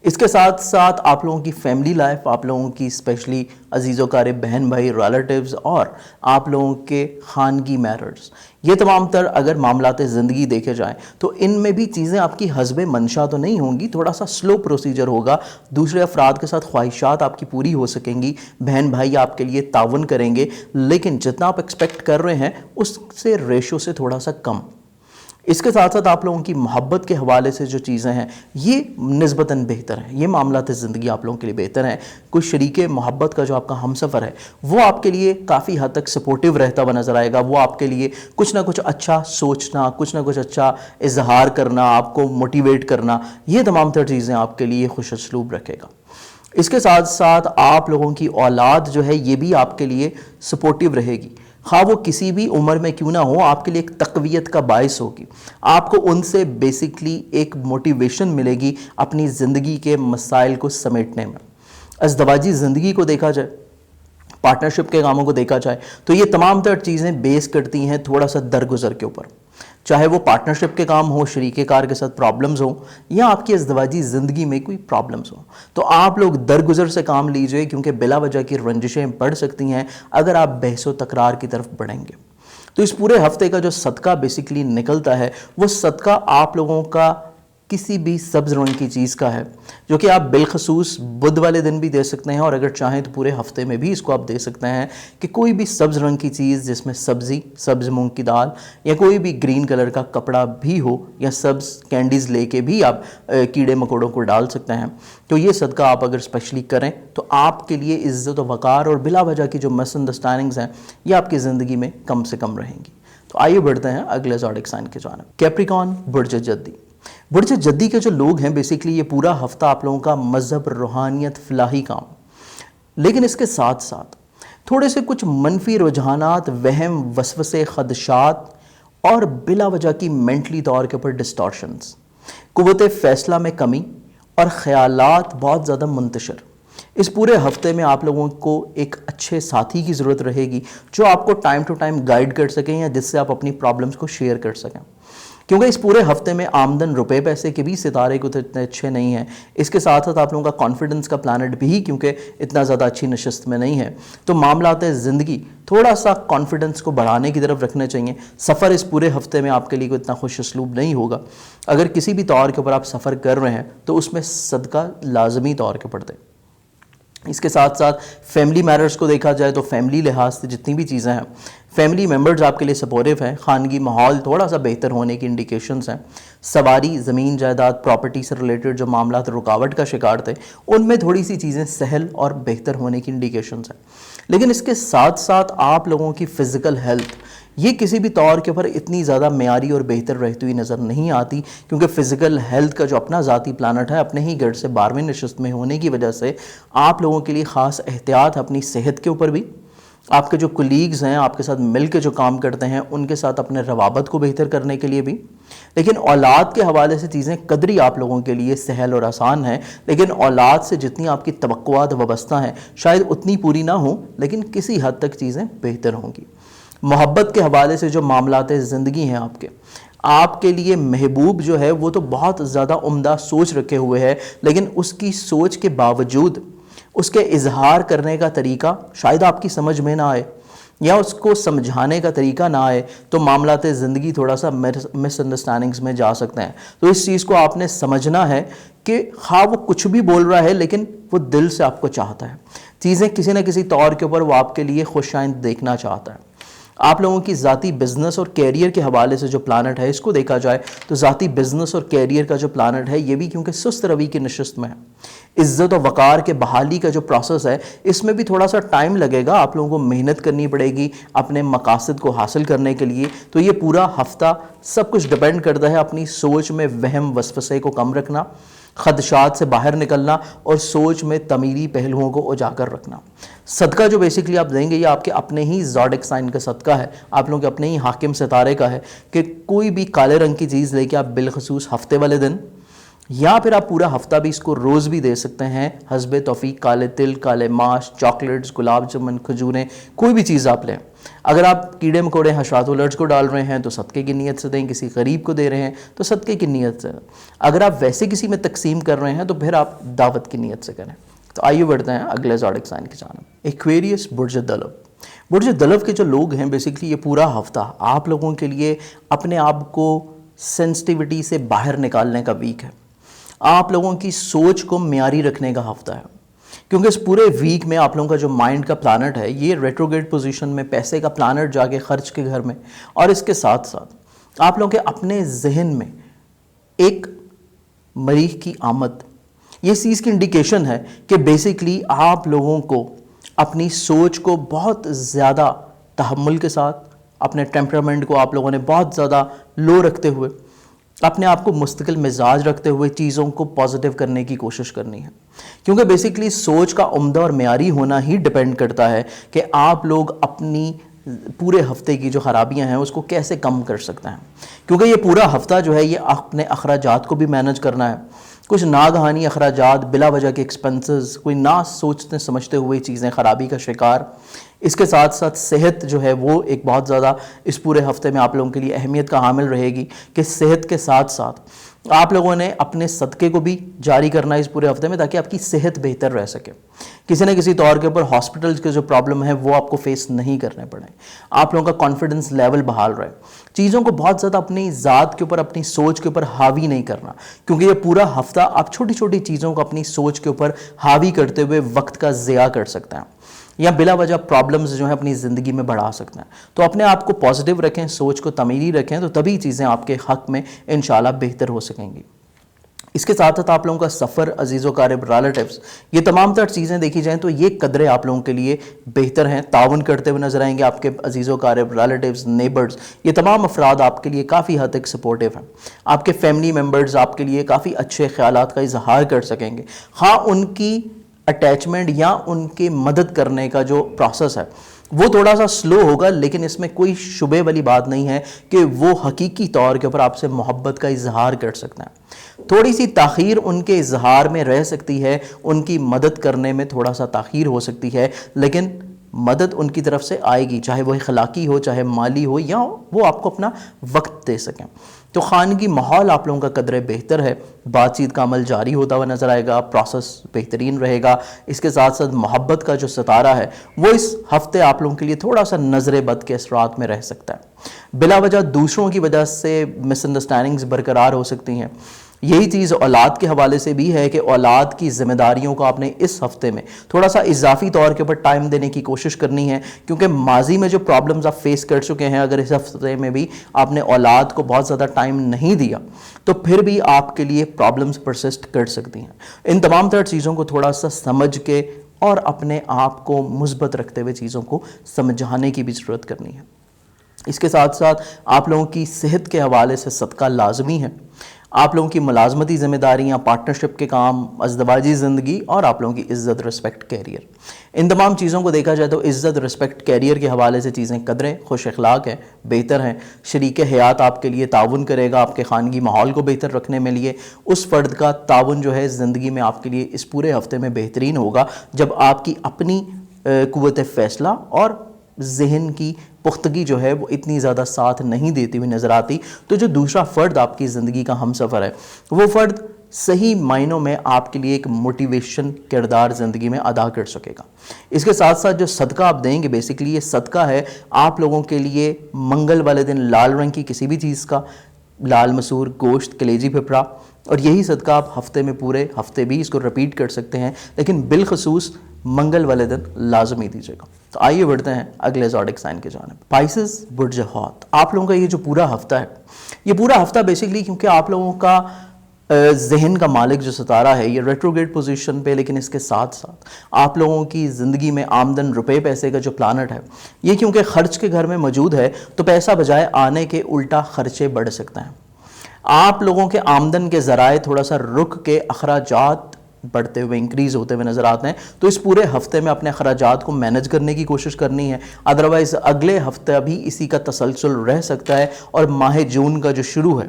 اس کے ساتھ ساتھ آپ لوگوں کی فیملی لائف، آپ لوگوں کی اسپیشلی عزیز و قارب بہن بھائی، ریلیٹیوز اور آپ لوگوں کے خانگی میٹرز، یہ تمام تر اگر معاملات زندگی دیکھے جائیں تو ان میں بھی چیزیں آپ کی حسب منشا تو نہیں ہوں گی، تھوڑا سا سلو پروسیجر ہوگا. دوسرے افراد کے ساتھ خواہشات آپ کی پوری ہو سکیں گی، بہن بھائی آپ کے لیے تعاون کریں گے، لیکن جتنا آپ ایکسپیکٹ کر رہے ہیں اس سے ریشو سے تھوڑا سا کم. اس کے ساتھ ساتھ آپ لوگوں کی محبت کے حوالے سے جو چیزیں ہیں یہ نسبتاً بہتر ہیں، یہ معاملات زندگی آپ لوگوں کے لیے بہتر ہیں. کوئی شریک محبت کا جو آپ کا ہم سفر ہے وہ آپ کے لیے کافی حد تک سپورٹیو رہتا ہوا نظر آئے گا. وہ آپ کے لیے کچھ نہ کچھ اچھا سوچنا، کچھ نہ کچھ اچھا اظہار کرنا، آپ کو موٹیویٹ کرنا، یہ تمام تر چیزیں آپ کے لیے خوش اسلوب رکھے گا. اس کے ساتھ ساتھ آپ لوگوں کی اولاد جو ہے یہ بھی آپ کے لیے سپورٹیو رہے گی، خواہ وہ کسی بھی عمر میں کیوں نہ ہو، آپ کے لیے ایک تقویت کا باعث ہوگی. آپ کو ان سے بیسکلی ایک موٹیویشن ملے گی اپنی زندگی کے مسائل کو سمیٹنے میں. ازدواجی زندگی کو دیکھا جائے، پارٹنرشپ کے کاموں کو دیکھا جائے، تو یہ تمام تر چیزیں بیس کرتی ہیں تھوڑا سا درگزر کے اوپر. چاہے وہ پارٹنرشپ کے کام ہو، شریک کار کے ساتھ پرابلمز ہوں، یا آپ کی ازدواجی زندگی میں کوئی پرابلمز ہوں، تو آپ لوگ درگزر سے کام لیجئے، کیونکہ بلا وجہ کی رنجشیں بڑھ سکتی ہیں اگر آپ بحث و تکرار کی طرف بڑھیں گے. تو اس پورے ہفتے کا جو صدقہ بیسکلی نکلتا ہے، وہ صدقہ آپ لوگوں کا کسی بھی سبز رنگ کی چیز کا ہے، جو کہ آپ بالخصوص بدھ والے دن بھی دے سکتے ہیں، اور اگر چاہیں تو پورے ہفتے میں بھی اس کو آپ دے سکتے ہیں کہ کوئی بھی سبز رنگ کی چیز جس میں سبزی، سبز مونگ کی دال، یا کوئی بھی گرین کلر کا کپڑا بھی ہو، یا سبز کینڈیز لے کے بھی آپ کیڑے مکوڑوں کو ڈال سکتے ہیں. تو یہ صدقہ آپ اگر اسپیشلی کریں تو آپ کے لیے عزت و وقار اور بلا وجہ کی جو مس انڈرسٹینڈنگز ہیں یہ آپ کی زندگی میں کم سے کم رہیں گی. تو آئیے بڑھتے ہیں اگلے زوڈک سائن کی جانب. کیپریکان، برج جدی. برج جدی کے جو لوگ ہیں بیسکلی یہ پورا ہفتہ آپ لوگوں کا مذہب، روحانیت، فلاحی کام، لیکن اس کے ساتھ ساتھ تھوڑے سے کچھ منفی رجحانات، وہم، وسوسے، خدشات اور بلا وجہ کی مینٹلی طور کے اوپر ڈسٹارشنز، قوت فیصلہ میں کمی اور خیالات بہت زیادہ منتشر. اس پورے ہفتے میں آپ لوگوں کو ایک اچھے ساتھی کی ضرورت رہے گی جو آپ کو ٹائم ٹو ٹائم گائیڈ کر سکیں، یا جس سے آپ اپنی پرابلمز کو شیئر کر سکیں. کیونکہ اس پورے ہفتے میں آمدن، روپے پیسے کے بھی ستارے کو اتنے اچھے نہیں ہیں. اس کے ساتھ ساتھ آپ لوگوں کا کانفیڈنس کا پلانٹ بھی کیونکہ اتنا زیادہ اچھی نشست میں نہیں ہے. تو معاملات زندگی تھوڑا سا کانفیڈنس کو بڑھانے کی طرف رکھنے چاہیے. سفر اس پورے ہفتے میں آپ کے لیے کوئی اتنا خوش اسلوب نہیں ہوگا. اگر کسی بھی طور کے اوپر آپ سفر کر رہے ہیں تو اس میں صدقہ لازمی طور کے پڑتے. اس کے ساتھ ساتھ فیملی میٹرز کو دیکھا جائے تو فیملی لحاظ سے جتنی بھی چیزیں ہیں، فیملی ممبرز آپ کے لیے سپورٹیو ہیں. خانگی ماحول تھوڑا سا بہتر ہونے کی انڈیکیشنز ہیں. سواری، زمین جائیداد، پراپرٹی سے ریلیٹڈ جو معاملات رکاوٹ کا شکار تھے، ان میں تھوڑی سی چیزیں سہل اور بہتر ہونے کی انڈیکیشنز ہیں. لیکن اس کے ساتھ ساتھ آپ لوگوں کی فزیکل ہیلتھ یہ کسی بھی طور کے اوپر اتنی زیادہ معیاری اور بہتر رہتی ہوئی نظر نہیں آتی، کیونکہ فزیکل ہیلتھ کا جو اپنا ذاتی پلانٹ ہے اپنے ہی گھر سے 12ویں نشست میں ہونے کی وجہ سے آپ لوگوں کے لیے خاص احتیاط اپنی صحت کے اوپر بھی، آپ کے جو کولیگز ہیں، آپ کے ساتھ مل کے جو کام کرتے ہیں، ان کے ساتھ اپنے روابط کو بہتر کرنے کے لیے بھی. لیکن اولاد کے حوالے سے چیزیں قدری آپ لوگوں کے لیے سہل اور آسان ہیں، لیکن اولاد سے جتنی آپ کی توقعات وابستہ ہیں شاید اتنی پوری نہ ہوں، لیکن کسی حد تک چیزیں بہتر ہوں گی. محبت کے حوالے سے جو معاملات زندگی ہیں آپ کے لیے محبوب جو ہے وہ تو بہت زیادہ عمدہ سوچ رکھے ہوئے ہے، لیکن اس کی سوچ کے باوجود اس کے اظہار کرنے کا طریقہ شاید آپ کی سمجھ میں نہ آئے، یا اس کو سمجھانے کا طریقہ نہ آئے، تو معاملات زندگی تھوڑا سا مس انڈرسٹینڈنگز میں جا سکتے ہیں. تو اس چیز کو آپ نے سمجھنا ہے کہ ہاں وہ کچھ بھی بول رہا ہے لیکن وہ دل سے آپ کو چاہتا ہے. چیزیں کسی نہ کسی طور کے اوپر وہ آپ کے لیے خوش آئند دیکھنا چاہتا ہے. آپ لوگوں کی ذاتی بزنس اور کیریئر کے حوالے سے جو پلانٹ ہے اس کو دیکھا جائے تو ذاتی بزنس اور کیریئر کا جو پلانٹ ہے یہ بھی کیونکہ سست روی کی نشست میں ہے. عزت و وقار کے بحالی کا جو پروسیس ہے اس میں بھی تھوڑا سا ٹائم لگے گا، آپ لوگوں کو محنت کرنی پڑے گی اپنے مقاصد کو حاصل کرنے کے لیے. تو یہ پورا ہفتہ سب کچھ ڈیپینڈ کرتا ہے اپنی سوچ میں وہم وسوسے کو کم رکھنا، خدشات سے باہر نکلنا اور سوچ میں تعمیری پہلوؤں کو اجاگر رکھنا. صدقہ جو بیسکلی آپ دیں گے یہ آپ کے اپنے ہی زوڈک سائن کا صدقہ ہے، آپ لوگوں کے اپنے ہی حاکم ستارے کا ہے کہ کوئی بھی کالے رنگ کی چیز لے کے آپ بالخصوص ہفتے والے دن، یا پھر آپ پورا ہفتہ بھی اس کو روز بھی دے سکتے ہیں حسب توفیق، کالے تل، کالے ماش، چاکلیٹس، گلاب جامن، کھجوریں، کوئی بھی چیز آپ لیں. اگر آپ کیڑے مکوڑے، حشرات و لرز کو ڈال رہے ہیں تو صدقے کی نیت سے دیں، کسی غریب کو دے رہے ہیں تو صدقے کی نیت سے. اگر آپ ویسے کسی میں تقسیم کر رہے ہیں تو پھر آپ دعوت کی نیت سے کریں. تو آئیے بڑھتے ہیں اگلے زوڈک سائن کی جانب. ایکویریس، برج دلو. برج دلو کے جو لوگ ہیں بیسکلی یہ پورا ہفتہ آپ لوگوں کے لیے اپنے آپ کو سینسٹیوٹی سے باہر نکالنے کا ویک ہے. آپ لوگوں کی سوچ کو معیاری رکھنے کا ہفتہ ہے، کیونکہ اس پورے ویک میں آپ لوگوں کا جو مائنڈ کا پلانٹ ہے یہ ریٹروگریڈ پوزیشن میں، پیسے کا پلانٹ جا کے خرچ کے گھر میں، اور اس کے ساتھ ساتھ آپ لوگوں کے اپنے ذہن میں ایک مریخ کی آمد، یہ چیز کی انڈیکیشن ہے کہ بیسکلی آپ لوگوں کو اپنی سوچ کو بہت زیادہ تحمل کے ساتھ، اپنے ٹیمپرامنٹ کو آپ لوگوں نے بہت زیادہ لو رکھتے ہوئے، اپنے آپ کو مستقل مزاج رکھتے ہوئے چیزوں کو پازیٹیو کرنے کی کوشش کرنی ہے. کیونکہ بیسکلی سوچ کا عمدہ اور معیاری ہونا ہی ڈیپینڈ کرتا ہے کہ آپ لوگ اپنی پورے ہفتے کی جو خرابیاں ہیں اس کو کیسے کم کر سکتے ہیں، کیونکہ یہ پورا ہفتہ جو ہے یہ اپنے اخراجات کو بھی مینج کرنا ہے. کچھ ناگہانی اخراجات، بلا وجہ کے ایکسپنسز، کوئی نہ سوچتے سمجھتے ہوئے چیزیں خرابی کا شکار. اس کے ساتھ ساتھ صحت جو ہے وہ ایک بہت زیادہ اس پورے ہفتے میں آپ لوگوں کے لیے اہمیت کا حامل رہے گی کہ صحت کے ساتھ ساتھ آپ لوگوں نے اپنے صدقے کو بھی جاری کرنا ہے اس پورے ہفتے میں، تاکہ آپ کی صحت بہتر رہ سکے. کسی نہ کسی طور کے اوپر ہاسپٹلز کے جو پرابلم ہے وہ آپ کو فیس نہیں کرنے پڑیں. آپ لوگوں کا کانفیڈنس لیول بحال رہے. چیزوں کو بہت زیادہ اپنی ذات کے اوپر، اپنی سوچ کے اوپر حاوی نہیں کرنا، کیونکہ یہ پورا ہفتہ آپ چھوٹی چھوٹی چیزوں کو اپنی سوچ کے اوپر حاوی کرتے ہوئے وقت کا ضیاع کر سکتے ہیں یا بلا وجہ پرابلمز جو ہیں اپنی زندگی میں بڑھا سکتے ہیں. تو اپنے آپ کو پازیٹیو رکھیں، سوچ کو تعمیری رکھیں، تو تبھی چیزیں آپ کے حق میں انشاءاللہ بہتر ہو سکیں گی. اس کے ساتھ ساتھ آپ لوگوں کا سفر، عزیز و قارب، ریلیٹیوز، یہ تمام تر چیزیں دیکھی جائیں تو یہ قدرے آپ لوگوں کے لیے بہتر ہیں. تعاون کرتے ہوئے نظر آئیں گے آپ کے عزیز و قارب، ریلیٹیوز، نیبرز، یہ تمام افراد آپ کے لیے کافی حد تک سپورٹیو ہیں. آپ کے فیملی ممبرز آپ کے لیے کافی اچھے خیالات کا اظہار کر سکیں گے. ہاں، ان کی اٹیچمنٹ یا ان کے مدد کرنے کا جو پروسیس ہے وہ تھوڑا سا سلو ہوگا، لیکن اس میں کوئی شبے والی بات نہیں ہے کہ وہ حقیقی طور کے اوپر آپ سے محبت کا اظہار کر سکتے ہیں. تھوڑی سی تاخیر ان کے اظہار میں رہ سکتی ہے، ان کی مدد کرنے میں تھوڑا سا تاخیر ہو سکتی ہے، لیکن مدد ان کی طرف سے آئے گی، چاہے وہ اخلاقی ہو، چاہے مالی ہو، یا وہ آپ کو اپنا وقت دے سکیں. تو خانگی ماحول آپ لوگوں کا قدرے بہتر ہے. بات چیت کا عمل جاری ہوتا ہوا نظر آئے گا، پروسیس بہترین رہے گا. اس کے ساتھ ساتھ محبت کا جو ستارہ ہے وہ اس ہفتے آپ لوگوں کے لیے تھوڑا سا نظر بد کے اثرات میں رہ سکتا ہے. بلا وجہ دوسروں کی وجہ سے مس انڈرسٹینڈنگز برقرار ہو سکتی ہیں. یہی چیز اولاد کے حوالے سے بھی ہے کہ اولاد کی ذمہ داریوں کو آپ نے اس ہفتے میں تھوڑا سا اضافی طور کے اوپر ٹائم دینے کی کوشش کرنی ہے، کیونکہ ماضی میں جو پرابلمز آپ فیس کر چکے ہیں، اگر اس ہفتے میں بھی آپ نے اولاد کو بہت زیادہ ٹائم نہیں دیا تو پھر بھی آپ کے لیے پرابلمز پرسسٹ کر سکتی ہیں. ان تمام تر چیزوں کو تھوڑا سا سمجھ کے اور اپنے آپ کو مثبت رکھتے ہوئے چیزوں کو سمجھانے کی بھی ضرورت کرنی ہے. اس کے ساتھ ساتھ آپ لوگوں کی صحت کے حوالے سے صدقہ لازمی ہے. آپ لوگوں کی ملازمتی ذمہ داریاں، پارٹنرشپ کے کام، ازدواجی زندگی اور آپ لوگوں کی عزت، رسپیکٹ، کیریئر، ان تمام چیزوں کو دیکھا جائے تو عزت، رسپیکٹ، کیریئر کے حوالے سے چیزیں قدریں، خوش اخلاق ہیں، بہتر ہیں. شریک حیات آپ کے لیے تعاون کرے گا، آپ کے خانگی ماحول کو بہتر رکھنے میں لیے. اس فرد کا تعاون جو ہے زندگی میں آپ کے لیے اس پورے ہفتے میں بہترین ہوگا جب آپ کی اپنی قوت فیصلہ اور ذہن کی پختگی جو ہے وہ اتنی زیادہ ساتھ نہیں دیتی ہوئی نظر آتی، تو جو دوسرا فرد آپ کی زندگی کا ہم سفر ہے وہ فرد صحیح معنوں میں آپ کے لیے ایک موٹیویشن کردار زندگی میں ادا کر سکے گا. اس کے ساتھ ساتھ جو صدقہ آپ دیں گے، بیسیکلی یہ صدقہ ہے آپ لوگوں کے لیے منگل والے دن لال رنگ کی کسی بھی چیز کا، لال مسور، گوشت، کلیجی پھپھڑا، اور یہی صدقہ آپ ہفتے میں پورے ہفتے بھی اس کو رپیٹ کر سکتے ہیں، لیکن بالخصوص منگل والے دن لازمی دیجیے گا. تو آئیے بڑھتے ہیں اگلے زوڈک سائن کی جانب. پائسز، برج حوت، آپ لوگوں کا یہ جو پورا ہفتہ ہے، یہ پورا ہفتہ بیسیکلی کیونکہ آپ لوگوں کا ذہن کا مالک جو ستارہ ہے یہ ریٹروگریڈ پوزیشن پہ، لیکن اس کے ساتھ ساتھ آپ لوگوں کی زندگی میں آمدن، روپے پیسے کا جو پلانٹ ہے یہ کیونکہ خرچ کے گھر میں موجود ہے، تو پیسہ بجائے آنے کے الٹا خرچے بڑھ سکتے ہیں. آپ لوگوں کے آمدن کے ذرائع تھوڑا سا رک کے اخراجات بڑھتے ہوئے، انکریز ہوتے ہوئے نظر آتے ہیں. تو اس پورے ہفتے میں اپنے اخراجات کو مینج کرنے کی کوشش کرنی ہے، ادروائز اگلے ہفتہ بھی اسی کا تسلسل رہ سکتا ہے. اور ماہ جون کا جو شروع ہے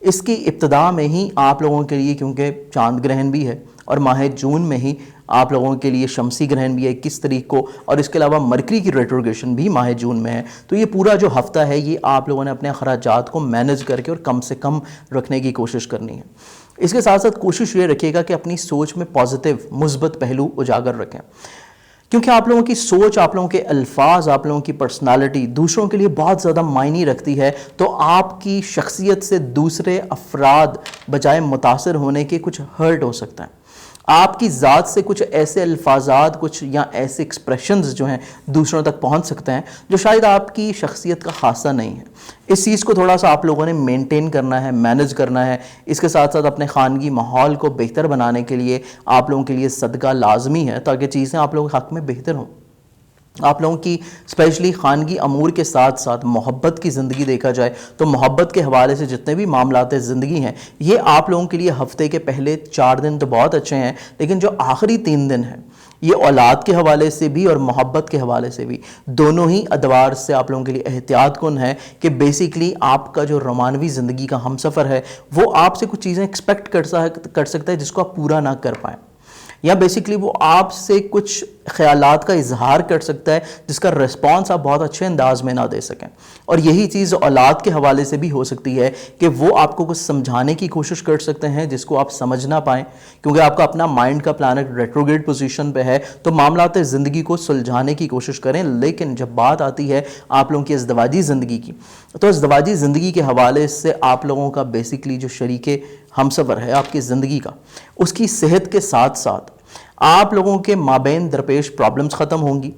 اس کی ابتدا میں ہی آپ لوگوں کے لیے، کیونکہ چاند گرہن بھی ہے اور ماہ جون میں ہی آپ لوگوں کے لیے شمسی گرہن بھی ہے 21 تاریخ کو، اور اس کے علاوہ مرکری کی ریٹروگریشن بھی ماہ جون میں ہے. تو یہ پورا جو ہفتہ ہے یہ آپ لوگوں نے اپنے اخراجات کو مینج کر کے اور کم سے کم رکھنے کی کوشش کرنی ہے. اس کے ساتھ ساتھ کوشش یہ رکھیے گا کہ اپنی سوچ میں پازیٹیو، مثبت پہلو اجاگر رکھیں، کیونکہ آپ لوگوں کی سوچ، آپ لوگوں کے الفاظ، آپ لوگوں کی پرسنالٹی دوسروں کے لیے بہت زیادہ معنی رکھتی ہے. تو آپ کی شخصیت سے دوسرے افراد بجائے متاثر ہونے کے کچھ ہرٹ ہو سکتا ہے. آپ کی ذات سے کچھ ایسے الفاظات، کچھ یا ایسے ایکسپریشنز جو ہیں دوسروں تک پہنچ سکتے ہیں جو شاید آپ کی شخصیت کا خاصہ نہیں ہے. اس چیز کو تھوڑا سا آپ لوگوں نے مینٹین کرنا ہے، مینج کرنا ہے. اس کے ساتھ ساتھ اپنے خانگی ماحول کو بہتر بنانے کے لیے آپ لوگوں کے لیے صدقہ لازمی ہے، تاکہ چیزیں آپ لوگوں کے حق میں بہتر ہوں. آپ لوگوں کی اسپیشلی خانگی امور کے ساتھ ساتھ محبت کی زندگی دیکھا جائے تو محبت کے حوالے سے جتنے بھی معاملات زندگی ہیں یہ آپ لوگوں کے لیے ہفتے کے پہلے 4 دن تو بہت اچھے ہیں، لیکن جو آخری 3 دن ہیں یہ اولاد کے حوالے سے بھی اور محبت کے حوالے سے بھی دونوں ہی ادوار سے آپ لوگوں کے لیے احتیاط کن ہے کہ بیسیکلی آپ کا جو رومانوی زندگی کا ہم سفر ہے وہ آپ سے کچھ چیزیں ایکسپیکٹ کر سکتا ہے جس کو آپ پورا نہ کر پائیں، یا بیسیکلی وہ آپ سے کچھ خیالات کا اظہار کر سکتا ہے جس کا ریسپانس آپ بہت اچھے انداز میں نہ دے سکیں، اور یہی چیز اولاد کے حوالے سے بھی ہو سکتی ہے کہ وہ آپ کو کچھ سمجھانے کی کوشش کر سکتے ہیں جس کو آپ سمجھ نہ پائیں، کیونکہ آپ کا اپنا مائنڈ کا پلانٹ ریٹروگریڈ پوزیشن پہ ہے، تو معاملات زندگی کو سلجھانے کی کوشش کریں۔ لیکن جب بات آتی ہے آپ لوگوں کی ازدواجی زندگی کی، تو ازدواجی زندگی کے حوالے سے آپ لوگوں کا بیسیکلی جو شریک ہم سفر ہے آپ کی زندگی کا، اس کی صحت کے ساتھ ساتھ آپ لوگوں کے مابین درپیش پرابلمز ختم ہوں گی،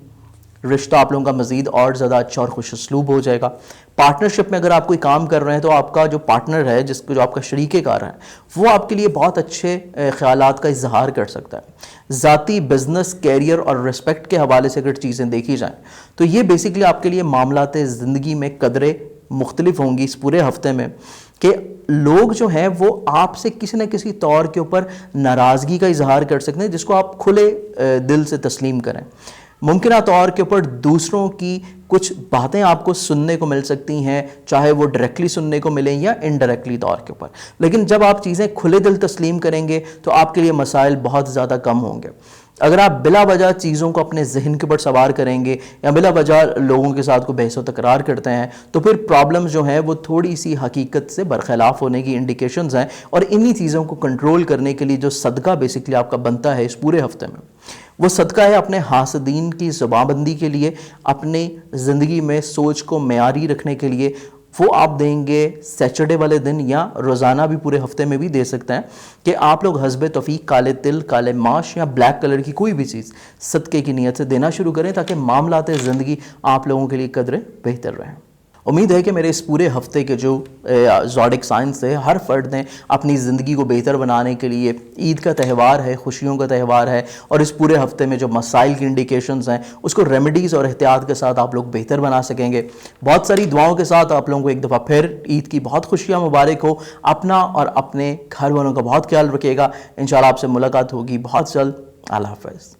رشتہ آپ لوگوں کا مزید اور زیادہ اچھا اور خوش اسلوب ہو جائے گا۔ پارٹنرشپ میں اگر آپ کوئی کام کر رہے ہیں تو آپ کا جو پارٹنر ہے جو آپ کا شریک کار ہے وہ آپ کے لیے بہت اچھے خیالات کا اظہار کر سکتا ہے۔ ذاتی بزنس کیریئر اور رسپیکٹ کے حوالے سے اگر چیزیں دیکھی جائیں تو یہ بیسیکلی آپ کے لیے معاملات زندگی میں قدرے مختلف ہوں گی اس پورے ہفتے میں، کہ لوگ جو ہیں وہ آپ سے کسی نہ کسی طور کے اوپر ناراضگی کا اظہار کر سکتے ہیں جس کو آپ کھلے دل سے تسلیم کریں۔ ممکنہ طور کے اوپر دوسروں کی کچھ باتیں آپ کو سننے کو مل سکتی ہیں، چاہے وہ ڈائریکٹلی سننے کو ملیں یا انڈائریکٹلی طور کے اوپر، لیکن جب آپ چیزیں کھلے دل تسلیم کریں گے تو آپ کے لیے مسائل بہت زیادہ کم ہوں گے۔ اگر آپ بلا وجہ چیزوں کو اپنے ذہن کے اوپر سوار کریں گے یا بلا وجہ لوگوں کے ساتھ کوئی بحث و تکرار کرتے ہیں تو پھر پرابلمز جو ہیں وہ تھوڑی سی حقیقت سے برخلاف ہونے کی انڈیکیشنز ہیں، اور انہی چیزوں کو کنٹرول کرنے کے لیے جو صدقہ بیسیکلی آپ کا بنتا ہے اس پورے ہفتے میں، وہ صدقہ ہے اپنے حاسدین کی زبان بندی کے لیے، اپنے زندگی میں سوچ کو معیاری رکھنے کے لیے۔ وہ آپ دیں گے سیچرڈے والے دن یا روزانہ بھی پورے ہفتے میں بھی دے سکتے ہیں، کہ آپ لوگ حسب توفیق کالے تل، کالے ماش یا بلیک کلر کی کوئی بھی چیز صدقے کی نیت سے دینا شروع کریں تاکہ معاملات زندگی آپ لوگوں کے لیے قدرے بہتر رہیں۔ امید ہے کہ میرے اس پورے ہفتے کے جو زوڈک سائنس ہے ہر فرد نے اپنی زندگی کو بہتر بنانے کے لیے، عید کا تہوار ہے، خوشیوں کا تہوار ہے، اور اس پورے ہفتے میں جو مسائل کی انڈیکیشنز ہیں اس کو ریمیڈیز اور احتیاط کے ساتھ آپ لوگ بہتر بنا سکیں گے۔ بہت ساری دعاؤں کے ساتھ آپ لوگوں کو ایک دفعہ پھر عید کی بہت خوشیاں مبارک ہو۔ اپنا اور اپنے گھر والوں کا بہت خیال رکھیے گا۔ انشاءاللہ آپ سے ملاقات ہوگی بہت جلد۔ اللہ حافظ۔